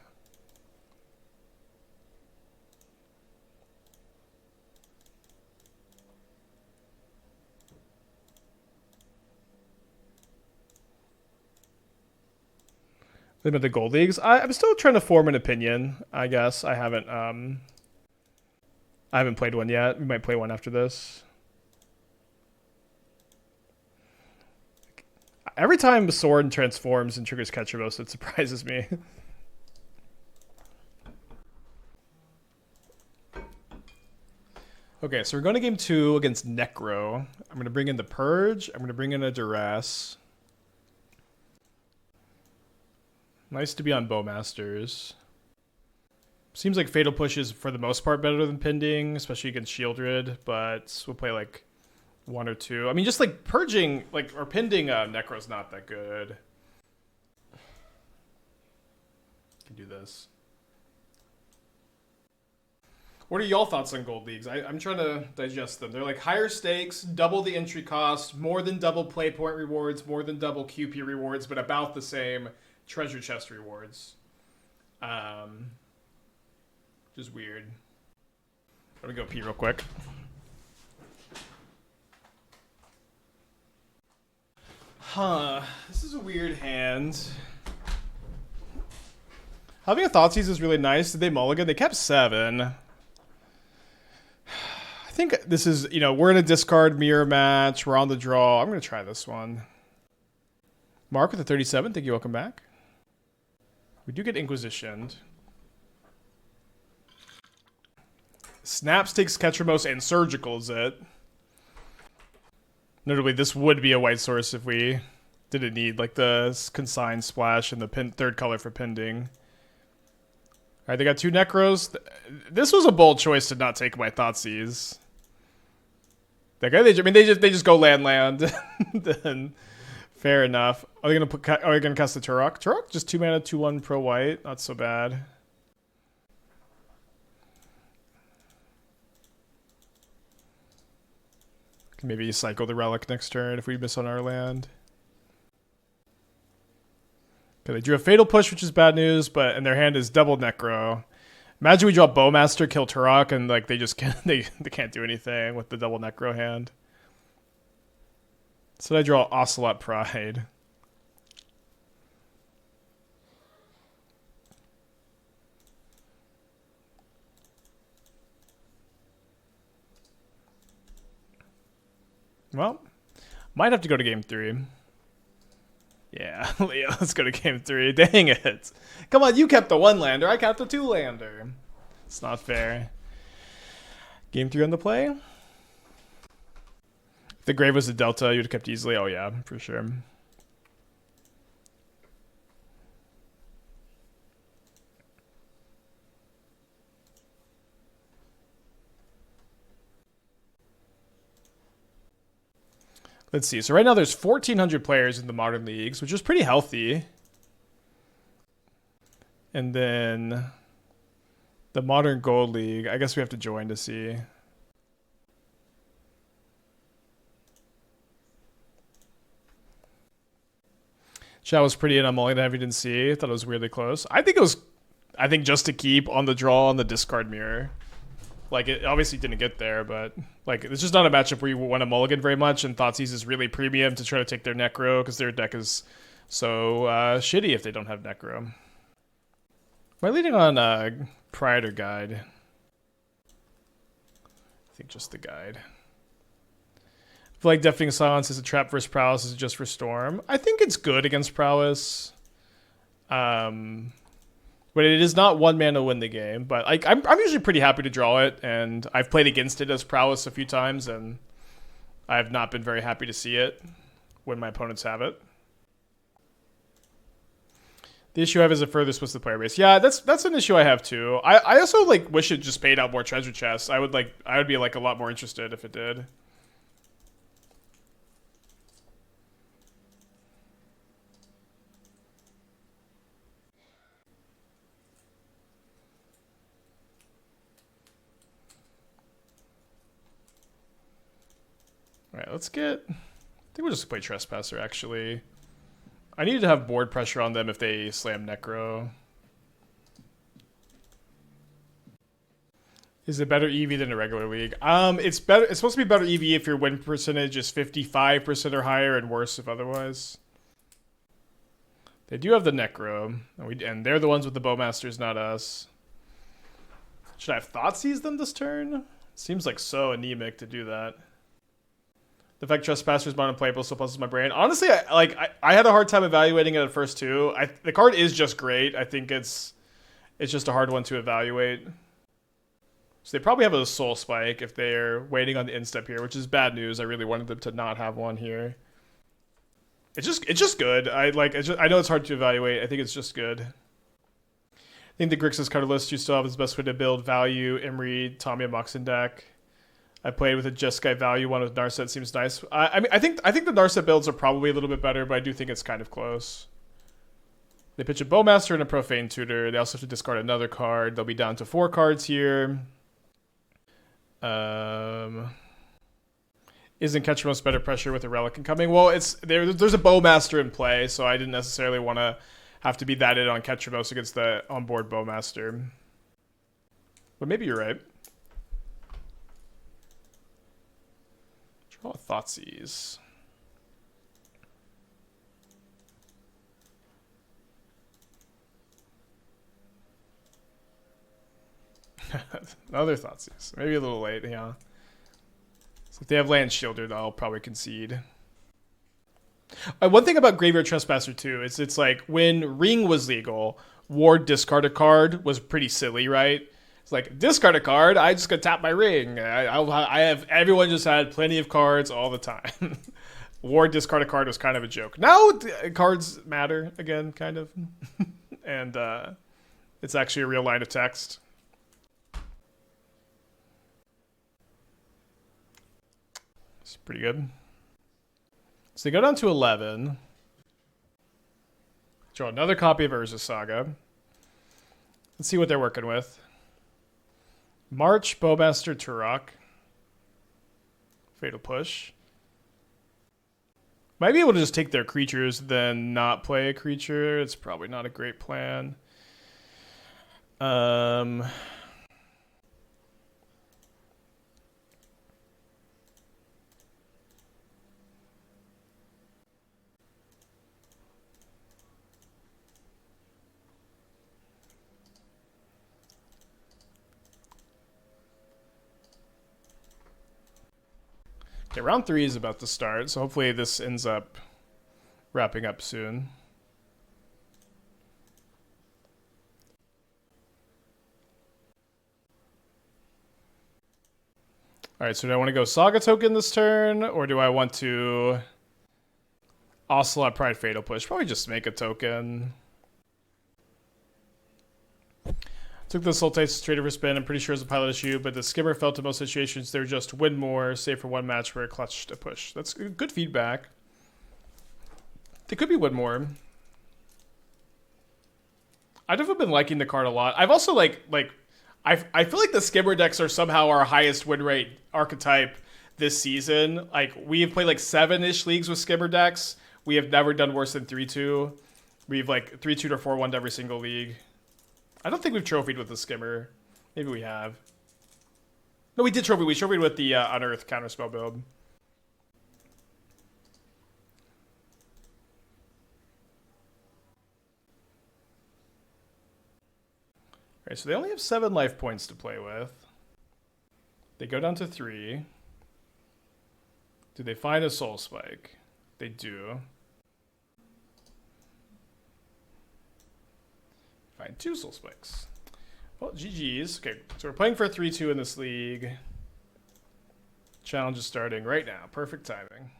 About the Gold Leagues, I'm still trying to form an opinion. I guess I haven't played one yet. We might play one after this. Every time Sorin transforms and triggers Ketramose, it surprises me. Okay, so we're going to game 2 against Necro. I'm going to bring in the Purge. I'm going to bring in a Duress. Nice to be on Bowmasters. Seems like Fatal Push is, for the most part, better than Pending, especially against Shieldred, but we'll play, like, 1 or 2. I mean, just, like, Purging, like, or Pending Necro's not that good. Can do this. What are y'all thoughts on Gold Leagues? I'm trying to digest them. They're, like, higher stakes, double the entry cost, more than double play point rewards, more than double QP rewards, but about the same treasure chest rewards. Just weird. Let me go pee real quick. Huh. This is a weird hand. Having a Thoughtseize is really nice. Did they mulligan? They kept 7. I think this is, we're in a discard mirror match. We're on the draw. I'm going to try this one. Mark with the 37. Thank you. Welcome back. We do get Inquisitioned. Snaps takes Ketramose and Surgicals it. Notably, this would be a white source if we didn't need like the Consign Splash and the third color for Pending. Alright, they got 2 Necros. This was a bold choice to not take my Thoughtseize. They just go land. Then fair enough. Are they gonna cast the Turok? Turok just 2 mana, 2/1 pro white. Not so bad. Can maybe cycle the Relic next turn if we miss on our land. Okay, they drew a Fatal Push, which is bad news, and their hand is double Necro. Imagine we draw Bowmaster, kill Turok, and like they just can't they can't do anything with the double Necro hand. So I draw Ocelot Pride. Well, might have to go to game 3. Yeah, let's go to game 3. Dang it. Come on, you kept the 1-lander. I kept the 2-lander. It's not fair. Game 3 on the play. If the grave was a Delta, you'd have kept easily. Oh, yeah, for sure. Let's see. So right now there's 1,400 players in the modern leagues, which is pretty healthy. And then the modern gold league, I guess we have to join to see. Chat was pretty in on mulligan if you didn't see. I thought it was weirdly close. I think just to keep on the draw on the discard mirror. Like, it obviously didn't get there, but like it's just not a matchup where you want to mulligan very much, and Thoughtseize is really premium to try to take their Necro because their deck is so shitty if they don't have Necro. Am I leading on Pride or Guide? I think just the Guide. I feel like Deafening Silence is a trap versus Prowess, is it just for Storm? I think it's good against Prowess. But it is not 1 mana win the game. But like I'm usually pretty happy to draw it, and I've played against it as Prowess a few times, and I have not been very happy to see it when my opponents have it. The issue I have is it further splits the player base. Yeah, that's an issue I have too. I also like wish it just paid out more treasure chests. I would be like a lot more interested if it did. Alright, let's get... I think we'll just play Trespasser, actually. I need to have board pressure on them if they slam Necro. Is it better EV than a regular league? It's better. It's supposed to be better EV if your win percentage is 55% or higher, and worse if otherwise. They do have the Necro, and they're the ones with the Bowmasters, not us. Should I have Thoughtseize them this turn? Seems like so anemic to do that. The fact Trespasser is non-playable still pluses my brain. Honestly, I had a hard time evaluating it at first too. The card is just great. I think it's just a hard one to evaluate. So they probably have a soul spike if they're waiting on the instep here, which is bad news. I really wanted them to not have one here. It's just good. I know it's hard to evaluate. I think it's just good. I think the Grixis card list you still have is the best way to build value. Imri, Tamiya, Moxen deck. I played with a Jeskai value one with Narset. Seems nice. I think the Narset builds are probably a little bit better, but I do think it's kind of close. They pitch a Bowmaster and a Profane Tutor. They also have to discard another card. They'll be down to 4 cards here. Isn't Ketramose better pressure with a Relic incoming? Well, there's a Bowmaster in play, so I didn't necessarily want to have to be that in on Ketramose against the onboard Bowmaster. But maybe you're right. Draw a Thoughtseize. Another Thoughtseize. Maybe a little late, yeah. So if they have land shielded, I'll probably concede. One thing about Graveyard Trespasser too is it's like when Ring was legal, Ward discard a card was pretty silly, right? It's like, discard a card, I just gonna tap my ring. I have, everyone just had plenty of cards all the time. War discard a card was kind of a joke. Now cards matter again, kind of. And it's actually a real line of text. It's pretty good. So they go down to 11. Draw another copy of Urza Saga. Let's see what they're working with. March, Bowmaster, Turok. Fatal Push. Might be able to just take their creatures, then not play a creature. It's probably not a great plan. Okay, round 3 is about to start, so hopefully this ends up wrapping up soon. Alright, so do I want to go Saga token this turn, or do I want to Ocelot Pride Fatal Push? Probably just make a token. Took the Sultates Trader for spin. I'm pretty sure it's a pilot issue, but the skimmer felt in most situations they're just win more, save for one match where it clutched a push. That's good feedback. They could be win more. I've definitely been liking the card a lot. I've also I feel like the skimmer decks are somehow our highest win rate archetype this season. Like, we have played like 7-ish leagues with skimmer decks. We have never done worse than 3-2. We've like 3-2 to 4-1 every single league. I don't think we've trophied with the skimmer. Maybe we have. No, we did trophy. We trophied with the Unearth counterspell build. Alright, so they only have 7 life points to play with. They go down to 3. Do they find a Soul Spike? They do. Find 2 Soul Spikes. Well, GG's. Okay, so we're playing for 3-2 in this league. Challenge is starting right now. Perfect timing.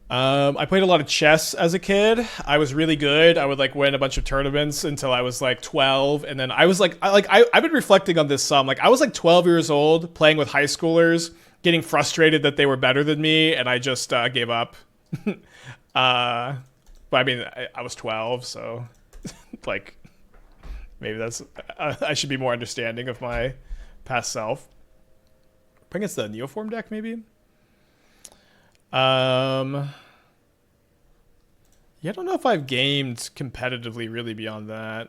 I played a lot of chess as a kid. I was really good. I would like win a bunch of tournaments until I was like 12, and then I was like, I've been reflecting on this some. Like, I was like 12 years old playing with high schoolers, getting frustrated that they were better than me, and I just gave up. But I mean, I was 12, so like, maybe that's I should be more understanding of my past self. I think it's the Neoform deck, maybe. Yeah, I don't know if I've gamed competitively really beyond that.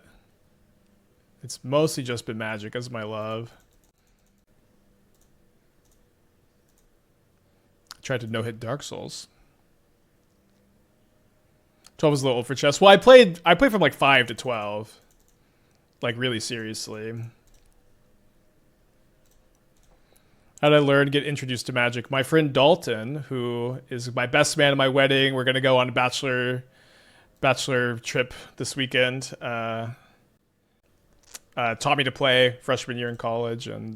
It's mostly just been Magic as my love. I tried to no-hit Dark Souls. 12 is a little old for chess. Well, I played from like 5 to 12. Like, really seriously. How did I learn to get introduced to Magic? My friend Dalton, who is my best man at my wedding, we're going to go on a bachelor trip this weekend, taught me to play freshman year in college, and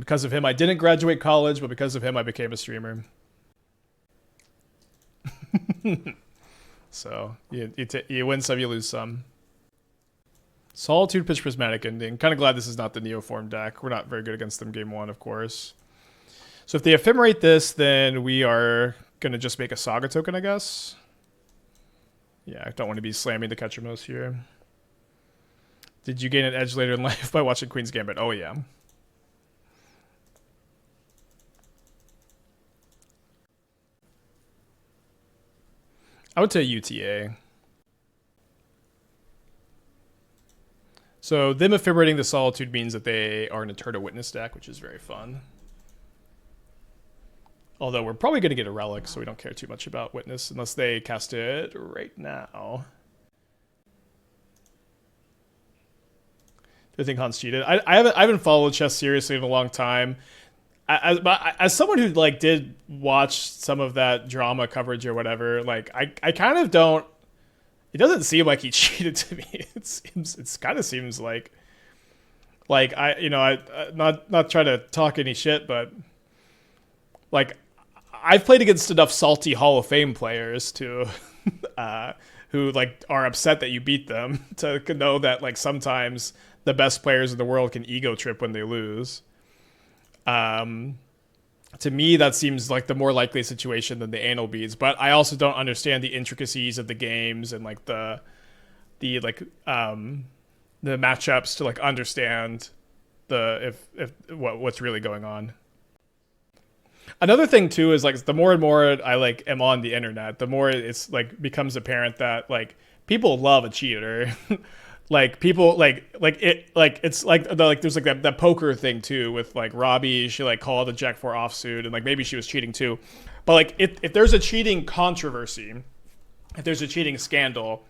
because of him, I didn't graduate college, but because of him, I became a streamer. So, you win some, you lose some. Solitude pitch Prismatic Ending. Kind of glad this is not the Neoform deck. We're not very good against them game 1, of course. So if they ephemerate this, then we are going to just make a Saga token, I guess. Yeah, I don't want to be slamming the Ketramose here. Did you gain an edge later in life by watching Queen's Gambit? Oh, yeah. I would say UTA. So them ephemerating the Solitude means that they are an Eternal Witness deck, which is very fun. Although we're probably going to get a Relic, so we don't care too much about Witness unless they cast it right now. Do you think Hans cheated? I haven't followed chess seriously in a long time. As someone who like did watch some of that drama coverage or whatever, like I kind of don't. It doesn't seem like he cheated to me. It kind of seems like Like I not trying to talk any shit, but like I've played against enough salty Hall of Fame players to who like are upset that you beat them to know that like sometimes the best players in the world can ego trip when they lose. To me, that seems like the more likely situation than the anal beads. But I also don't understand the intricacies of the games and like the matchups to like understand if what's really going on. Another thing too is like the more and more I like am on the internet, the more it's like becomes apparent that like people love a cheater. Like people like it like it's like there's like that poker thing too with like Robbie. She like called a Jack 4 offsuit and like maybe she was cheating too, but like if there's a cheating controversy, if there's a cheating scandal,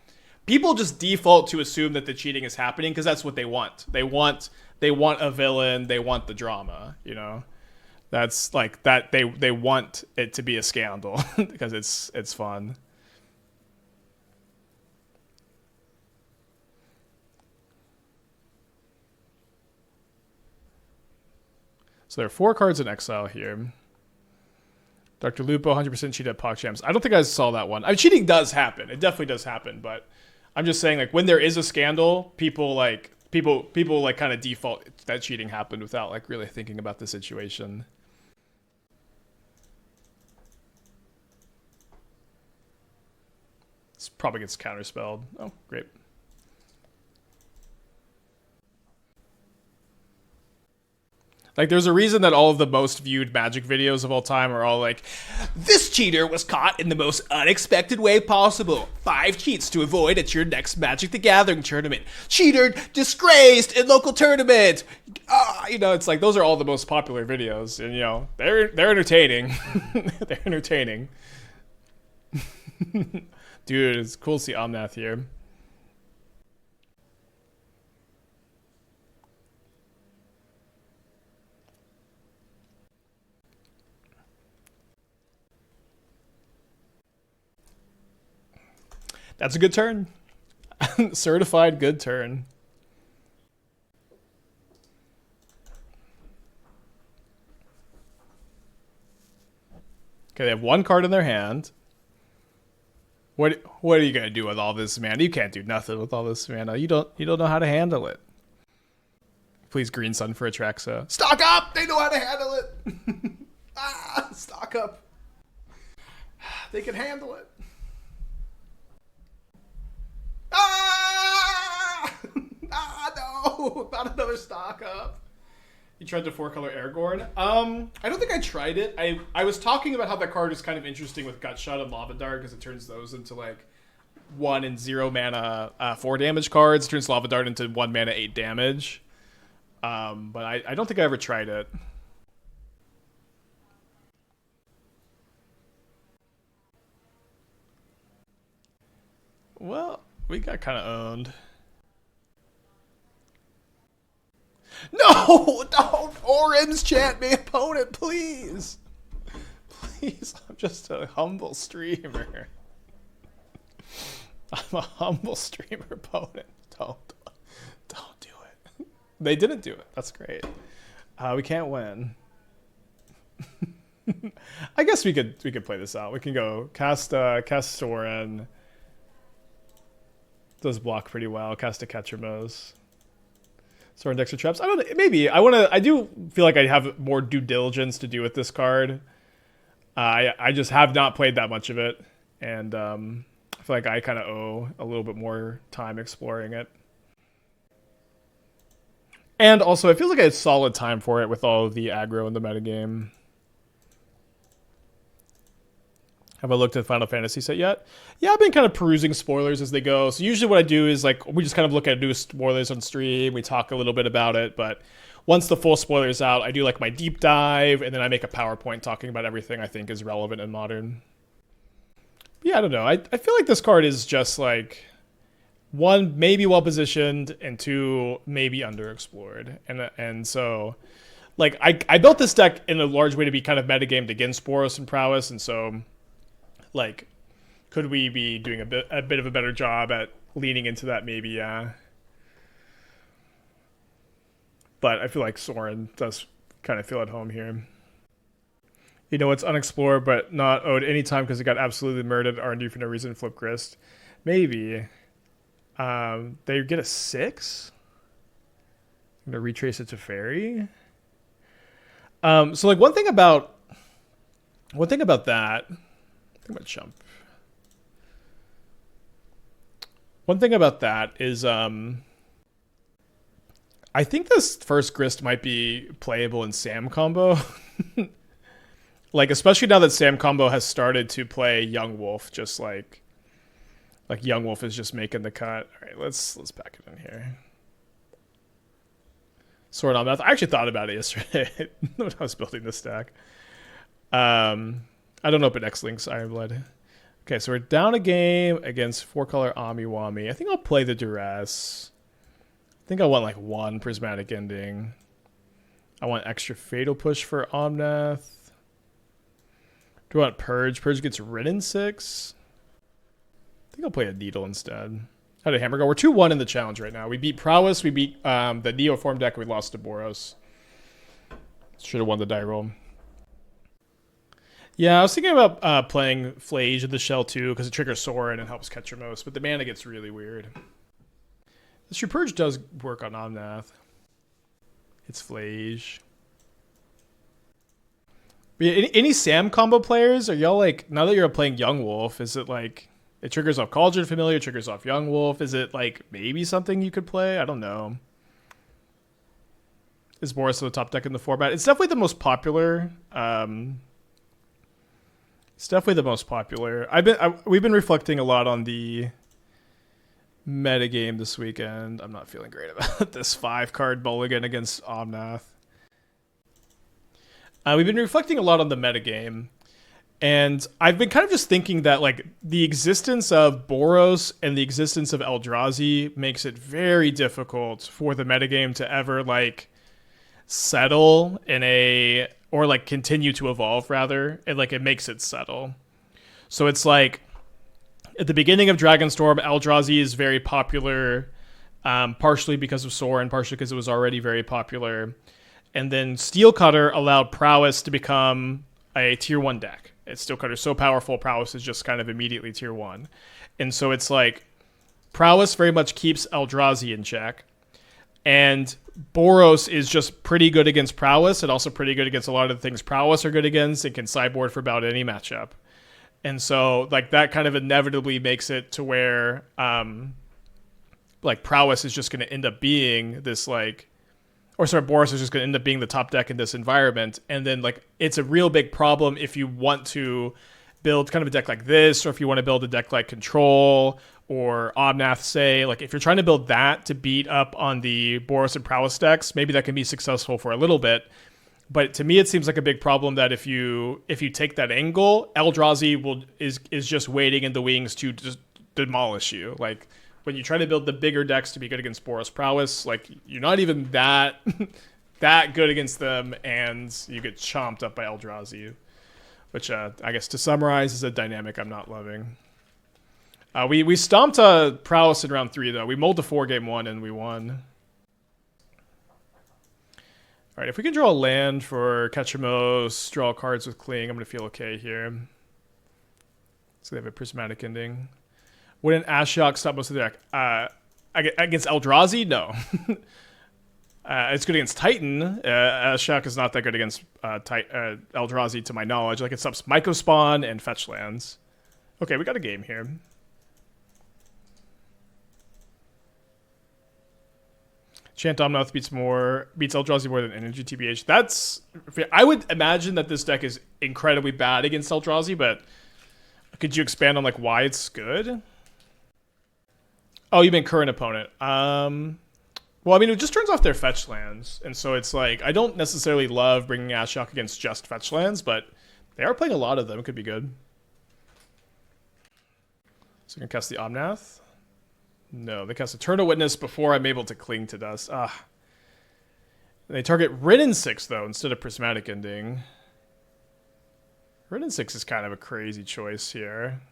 people just default to assume that the cheating is happening because that's what they want. They want a villain. They want the drama. You know, that's like that. They want it to be a scandal because it's fun. So there are 4 cards in exile here. Dr. Lupo, 100% cheat at PogChamps. I don't think I saw that one. I mean, cheating does happen. It definitely does happen. But I'm just saying, like, when there is a scandal, people kind of default that cheating happened without like really thinking about the situation. This probably gets counterspelled. Oh, great. Like, there's a reason that all of the most viewed Magic videos of all time are all like, this cheater was caught in the most unexpected way possible. 5 cheats to avoid at your next Magic the Gathering tournament. Cheater disgraced in local tournament. You know, it's like, those are all the most popular videos. And, you know, they're entertaining. They're entertaining. Dude, it's cool to see Omnath here. That's a good turn. Certified good turn. Okay, they have 1 card in their hand. What are you gonna do with all this mana? You can't do nothing with all this mana. You don't know how to handle it. Please Green Sun for Atraxa. Stock up! They know how to handle it! Stock up. They can handle it. No! Not another stock up. You tried to 4-color Aragorn. I don't think I tried it. I was talking about how that card is kind of interesting with Gutshot and Lava Dart because it turns those into like 1 and 0 mana 4 damage cards. It turns Lava Dart into 1 mana 8 damage. But I don't think I ever tried it. Well, we got kind of owned. No! Don't Orims chant me opponent, please! Please, I'm just a humble streamer. I'm a humble streamer opponent. Don't do it. They didn't do it. That's great. We can't win. I guess we could play this out. We can go cast Sorin. Does block pretty well. Cast a Ketramose. Sorin Dexter Traps. I don't know. Maybe. I do feel like I have more due diligence to do with this card. I just have not played that much of it. And I feel like I kind of owe a little bit more time exploring it. And also, it feels like I had solid time for it with all of the aggro in the metagame. Have I looked at the Final Fantasy set yet? Yeah, I've been kind of perusing spoilers as they go. So usually what I do is like we just kind of look at new spoilers on stream. We talk a little bit about it, but once the full spoiler's out, I do like my deep dive, and then I make a PowerPoint talking about everything I think is relevant in Modern. Yeah, I don't know. I feel like this card is just like 1, maybe well positioned, and 2, maybe underexplored. And so like I built this deck in a large way to be kind of metagamed against Boros and Prowess, and so like, could we be doing a bit of a better job at leaning into that? Maybe, yeah. But I feel like Sorin does kind of feel at home here. You know, it's unexplored, but not owed any time because it got absolutely murdered. R&D for no reason. Flip Grist. Maybe. They get a 6? I'm going to retrace it to Fairy. So, like, one thing about that... I think I'm going to jump. One thing about that is... I think this first Grist might be playable in Sam combo. Like, especially now that Sam combo has started to play Young Wolf, just like Young Wolf is just making the cut. All right, let's pack it in here. Sword on Mouth. I actually thought about it yesterday when I was building this stack. I don't open X-Link's Ironblood. Okay, so we're down a game against 4-color Amiwami. I think I'll play the Duress. I think I want like 1 Prismatic Ending. I want extra Fatal Push for Omnath. Do I want Purge? Purge gets rid in 6. I think I'll play a Needle instead. How did Hammer go? We're 2-1 in the challenge right now. We beat Prowess. We beat the Neoform deck. We lost to Boros. Should have won the die roll. Yeah, I was thinking about playing Flage of the Shell too because it triggers Sorin and helps Ketramose, but the mana gets really weird. This True Purge does work on Omnath. It's Flage. Any Sam combo players? Are y'all like, now that you're playing Young Wolf, is it like it triggers off Cauldron Familiar, triggers off Young Wolf? Is it like maybe something you could play? I don't know. Is Boros the top deck in the format? It's definitely the most popular. It's definitely the most popular. We've been reflecting a lot on the metagame this weekend. I'm not feeling great about this 5-card mulligan against Omnath. We've been reflecting a lot on the metagame, and I've been kind of just thinking that like the existence of Boros and the existence of Eldrazi makes it very difficult for the metagame to ever like settle or like continue to evolve rather, and like it makes it settle. So it's like at the beginning of Dragonstorm, Eldrazi is very popular, partially because of Sorin, partially because it was already very popular. And then Steelcutter allowed Prowess to become a tier 1 deck. Steelcutter's so powerful, Prowess is just kind of immediately tier 1. And so it's like Prowess very much keeps Eldrazi in check. And Boros is just pretty good against Prowess and also pretty good against a lot of the things Prowess are good against. It can sideboard for about any matchup. And so like that kind of inevitably makes it to where like Prowess is just going to end up being this like, or sorry, Boros is just going to end up being the top deck in this environment. And then like it's a real big problem if you want to build kind of a deck like this, or if you want to build a deck like Control or Omnath, say, like if you're trying to build that to beat up on the Boros and Prowess decks, maybe that can be successful for a little bit. But to me, it seems like a big problem that if you take that angle, Eldrazi is just waiting in the wings to just demolish you. Like when you try to build the bigger decks to be good against Boros Prowess, like you're not even that good against them, and you get chomped up by Eldrazi. Which I guess to summarize is a dynamic I'm not loving. We stomped Prowess in round 3 though. We mulled the 4 game 1 and we won. All right, if we can draw a land for Ketramose, draw cards with Cling, I'm going to feel okay here. So they have a Prismatic Ending. Wouldn't Ashiok stop most of the deck? Against Eldrazi? No. It's good against Titan. Ashiok is not that good against Eldrazi to my knowledge. Like it stops Mycospawn and fetch lands. Okay, we got a game here. Chant Omnath beats Eldrazi more than Energy TBH. I would imagine that this deck is incredibly bad against Eldrazi, but could you expand on like why it's good? Oh, you mean current opponent. Well, I mean, it just turns off their fetch lands, and so it's like, I don't necessarily love bringing Ashiok against just fetch lands, but they are playing a lot of them. It could be good. So I can cast the Omnath. No, they cast Eternal Witness before I'm able to Cling to Dust. They target Ridden 6, though, instead of Prismatic Ending. Ridden 6 is kind of a crazy choice here.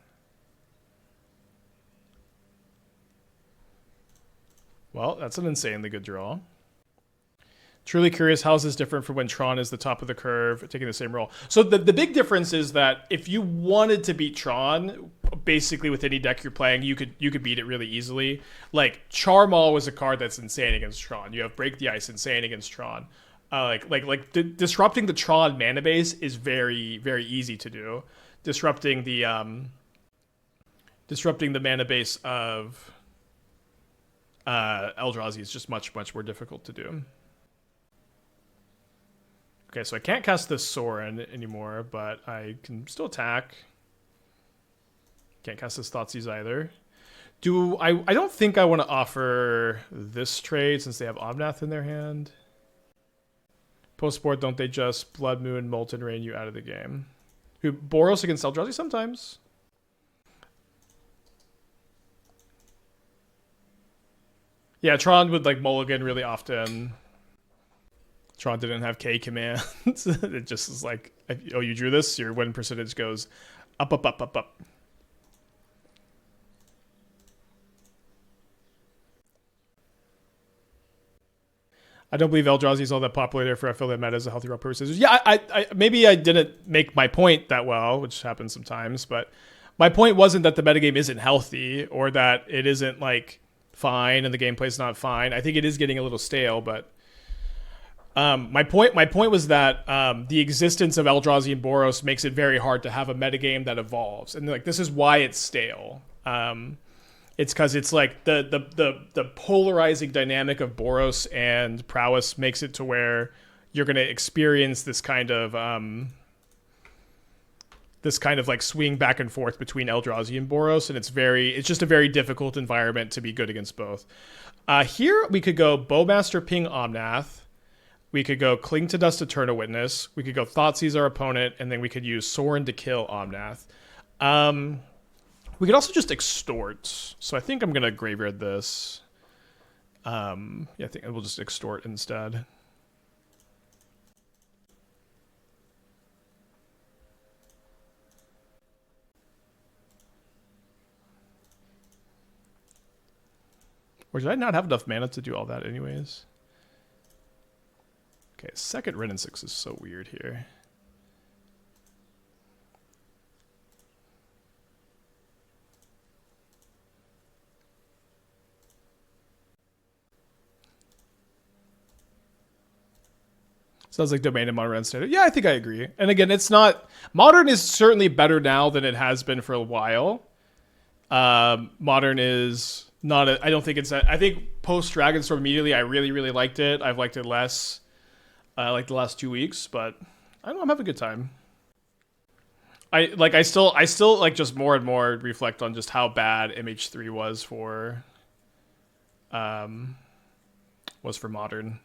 Well, that's an insanely good draw. Truly curious, how is this different from when Tron is the top of the curve, taking the same role? So the big difference is that if you wanted to beat Tron, basically with any deck you're playing, you could beat it really easily. Like Charmal was a card that's insane against Tron. You have Break the Ice, insane against Tron. Disrupting the Tron mana base is very, very easy to do. Disrupting the mana base of Eldrazi is just much, much more difficult to do. Okay, so I can't cast this Sorin anymore, but I can still attack. Can't cast this Thoughtseize either. I don't think I want to offer this trade since they have Omnath in their hand. Post-board, don't they just Blood Moon, Molten Rain you out of the game? Who Boros against Eldrazi sometimes? Yeah, Tron would like mulligan really often. Tron didn't have K commands. It just is like, oh, you drew this, your win percentage goes up, up, up, up, up. I don't believe Eldrazi is all that popular, therefore I feel that meta is a healthy role purposes. Yeah, I maybe I didn't make my point that well, which happens sometimes, but my point wasn't that the metagame isn't healthy or that it isn't like fine and the gameplay's not fine. I think it is getting a little stale, but my point was that the existence of Eldrazi and Boros makes it very hard to have a metagame that evolves, and like this is why it's stale. It's because it's like the polarizing dynamic of Boros and Prowess makes it to where you're going to experience this kind of like swing back and forth between Eldrazi and Boros, and it's just a very difficult environment to be good against both. Here we could go Bowmaster Ping Omnath. We could go Cling to Dust Eternal Witness. We could go Thoughtseize our opponent, and then we could use Sorin to kill Omnath. We could also just extort. So I think I'm going to graveyard this. Yeah, I think we'll just extort instead. Or did I not have enough mana to do all that anyways? Okay, second Wrenn and 6 is so weird here. Sounds like Domain and Modern Standard. Yeah, I think I agree. And again, it's not... Modern is certainly better now than it has been for a while. Modern is not... I don't think it's... I think post-Dragonstorm immediately, I really, really liked it. I've liked it less like the last 2 weeks, but I don't know, I'm having a good time. I still like just more and more reflect on just how bad MH3 was for Modern.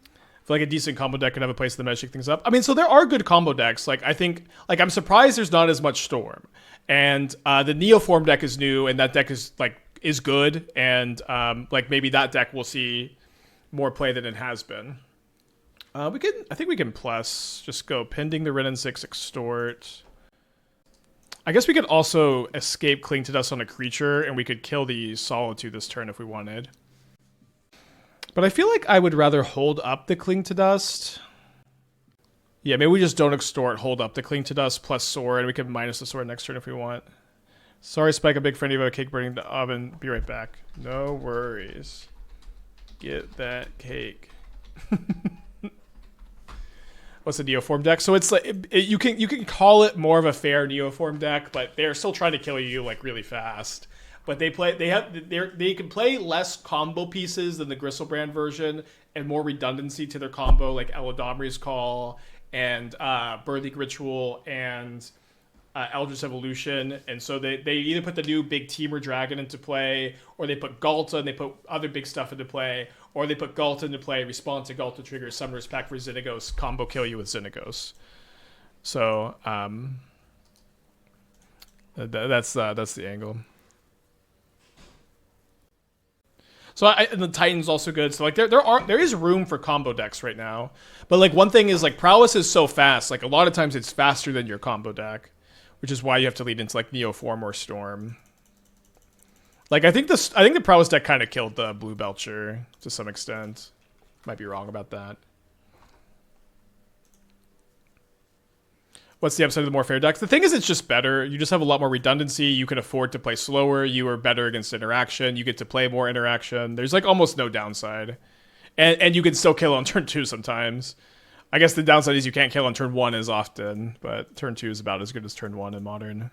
I feel like a decent combo deck could have a place to shake things up. I mean, so there are good combo decks. Like I think, like I'm surprised there's not as much Storm, and the Neoform deck is new, and that deck is good, and like maybe that deck will see more play than it has been. I think we can plus just go Pending the Wrenn and 6 extort. I guess we could also escape Cling to Dust on a creature, and we could kill the Solitude this turn if we wanted. But I feel like I would rather hold up the Cling to Dust. Yeah, maybe we just don't extort, hold up the Cling to Dust plus Sword, and we can minus the Sword next turn if we want. Sorry, Spike, a big friend of a cake burning the oven. Be right back. No worries. Get that cake. What's the Neoform deck? So it's like you can call it more of a fair Neoform deck, but they're still trying to kill you like really fast. But they can play less combo pieces than the Gristlebrand version and more redundancy to their combo, like Elodomri's Call and Birthing Ritual and Eldritch Evolution. And so they either put the new big Temur Dragon into play, or they put Galta and they put other big stuff into play, or they put Galta into play, respond to Galta trigger, Summoner's Pact for Xenagos, combo kill you with Xenagos. So that's the angle. So and the Titan's also good. So like there is room for combo decks right now. But like one thing is like Prowess is so fast. Like a lot of times it's faster than your combo deck, which is why you have to lead into like Neoform or Storm. Like I think the Prowess deck kind of killed the Blue Belcher to some extent. Might be wrong about that. What's the upside of the more fair decks? The thing is, it's just better. You just have a lot more redundancy. You can afford to play slower. You are better against interaction. You get to play more interaction. There's like almost no downside. And you can still kill on turn 2 sometimes. I guess the downside is you can't kill on turn 1 as often, but turn 2 is about as good as turn 1 in Modern.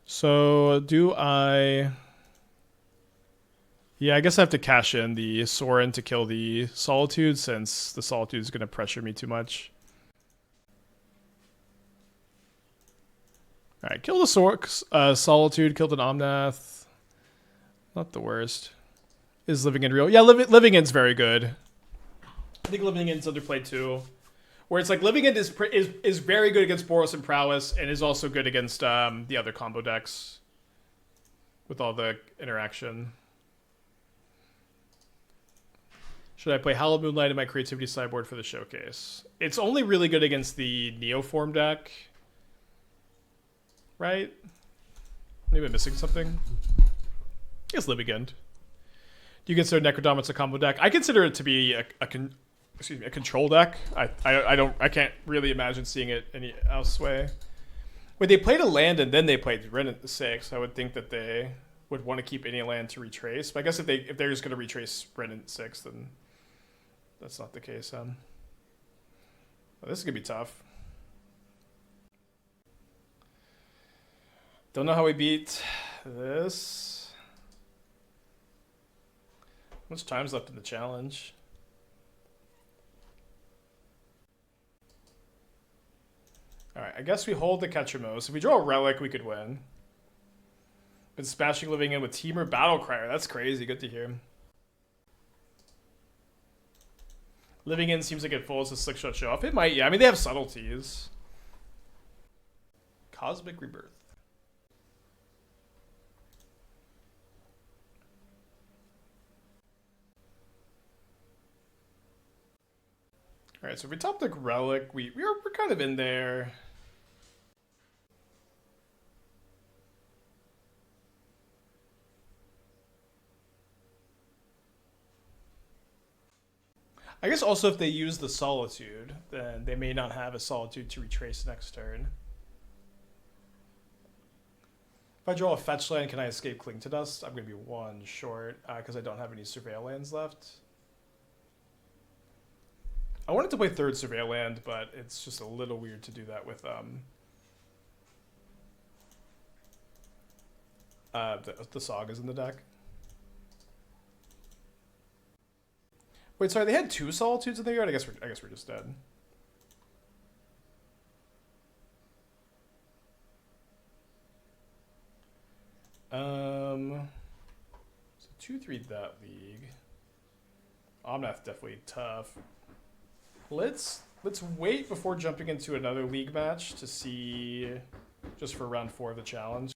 So, do I... Yeah, I guess I have to cash in the Sorin to kill the Solitude, since the Solitude is going to pressure me too much. Alright, kill the Solitude, killed an Omnath. Not the worst. Is Living In real? Yeah, Living In's very good. I think Living In's underplayed too. Where it's like Living In is very good against Boros and Prowess, and is also good against the other combo decks. With all the interaction. Should I play Hallowed Moonlight in my Creativity sideboard for the showcase? It's only really good against the Neoform deck. Right? Maybe I'm missing something. I guess Living End. Do you consider Necrodominance a combo deck? I consider it to be a control deck. I can't really imagine seeing it any else way. When they played a land and then they played Remnant 6, I would think that they would want to keep any land to retrace. But I guess if they're just going to retrace Remnant 6, then that's not the case. Well, this is gonna be tough. Don't know how we beat this. How much time's left in the challenge? Alright, I guess we hold the Ketramose. If we draw a Relic, we could win. Been smashing Living In with Teamer Battlecrier. That's crazy. Good to hear. Living In seems like it folds the Slickshot show off. It might, yeah. I mean, they have subtleties. Cosmic Rebirth. Alright, so if we top deck Relic, we're kind of in there. I guess also if they use the Solitude, then they may not have a Solitude to retrace next turn. If I draw a fetch land, can I escape Cling to Dust? I'm going to be 1 short because I don't have any Surveil lands left. I wanted to play 3rd Surveil land, but it's just a little weird to do that with the Sagas in the deck. Wait, sorry, they had 2 Solitudes in the yard? I guess we're just dead. So 2-3 that league. Omnath definitely tough. Let's wait before jumping into another league match to see, just for round 4 of the challenge.